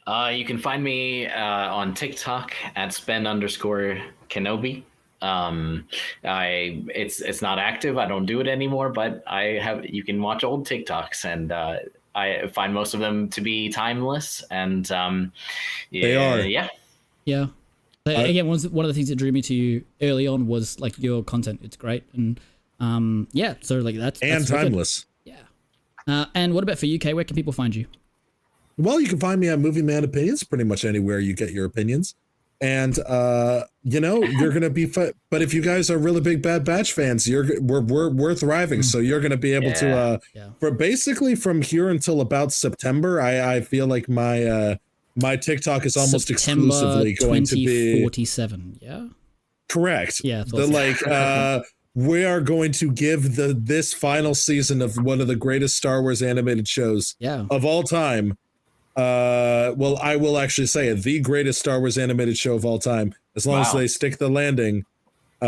You can find me on TikTok at Spen_Kenobi. It's not active. I don't do it anymore, but you can watch old TikToks, and I find most of them to be timeless. And they are. Yeah. Again, one of the things that drew me to you early on was like your content. It's great, and so like that's timeless. Good. Yeah. And what about for you, Kay? Where can people find you? Well, you can find me at Movie Man Opinions, pretty much anywhere you get your opinions. And you're gonna be but if you guys are really big Bad Batch fans, we're thriving. So you're gonna be able to for basically from here until about September, I feel like my TikTok is almost September exclusively going to be 2047. Yeah. Correct. Yeah. We are going to give this final season of one of the greatest Star Wars animated shows of all time. Well, I will actually say it, the greatest Star Wars animated show of all time, as long as they stick the landing. We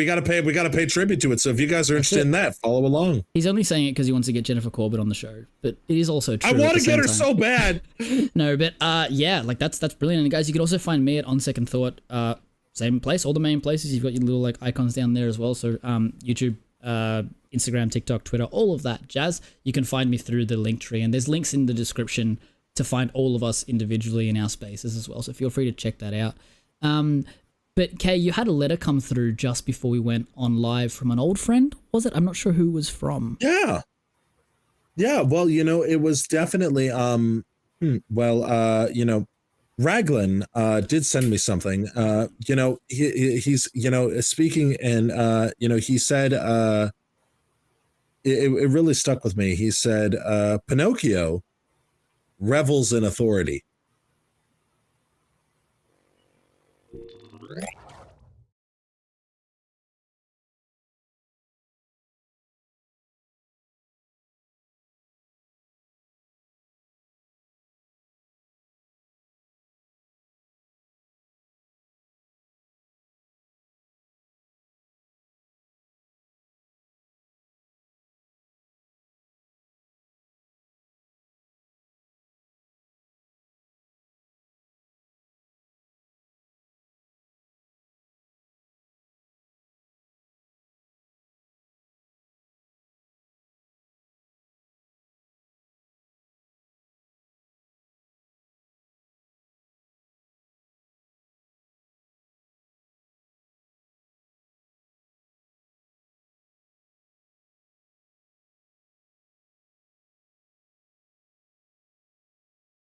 gotta pay tribute to it. So if you guys are interested in that, follow along. He's only saying it because he wants to get Jennifer Corbett on the show, but it is also true. I want to get her so bad. No, but like that's brilliant. And guys, you can also find me at On Second Thought, same place, all the main places. You've got your little like icons down there as well. So YouTube, Instagram, TikTok, Twitter, all of that jazz. You can find me through the link tree, and there's links in the description to find all of us individually in our spaces as well. So feel free to check that out. But Kay, you had a letter come through just before we went on live from an old friend, was it? I'm not sure who it was from. Yeah. Yeah, well, it was definitely Raglan did send me something. He's speaking, and he said it really stuck with me. He said Pinocchio revels in authority.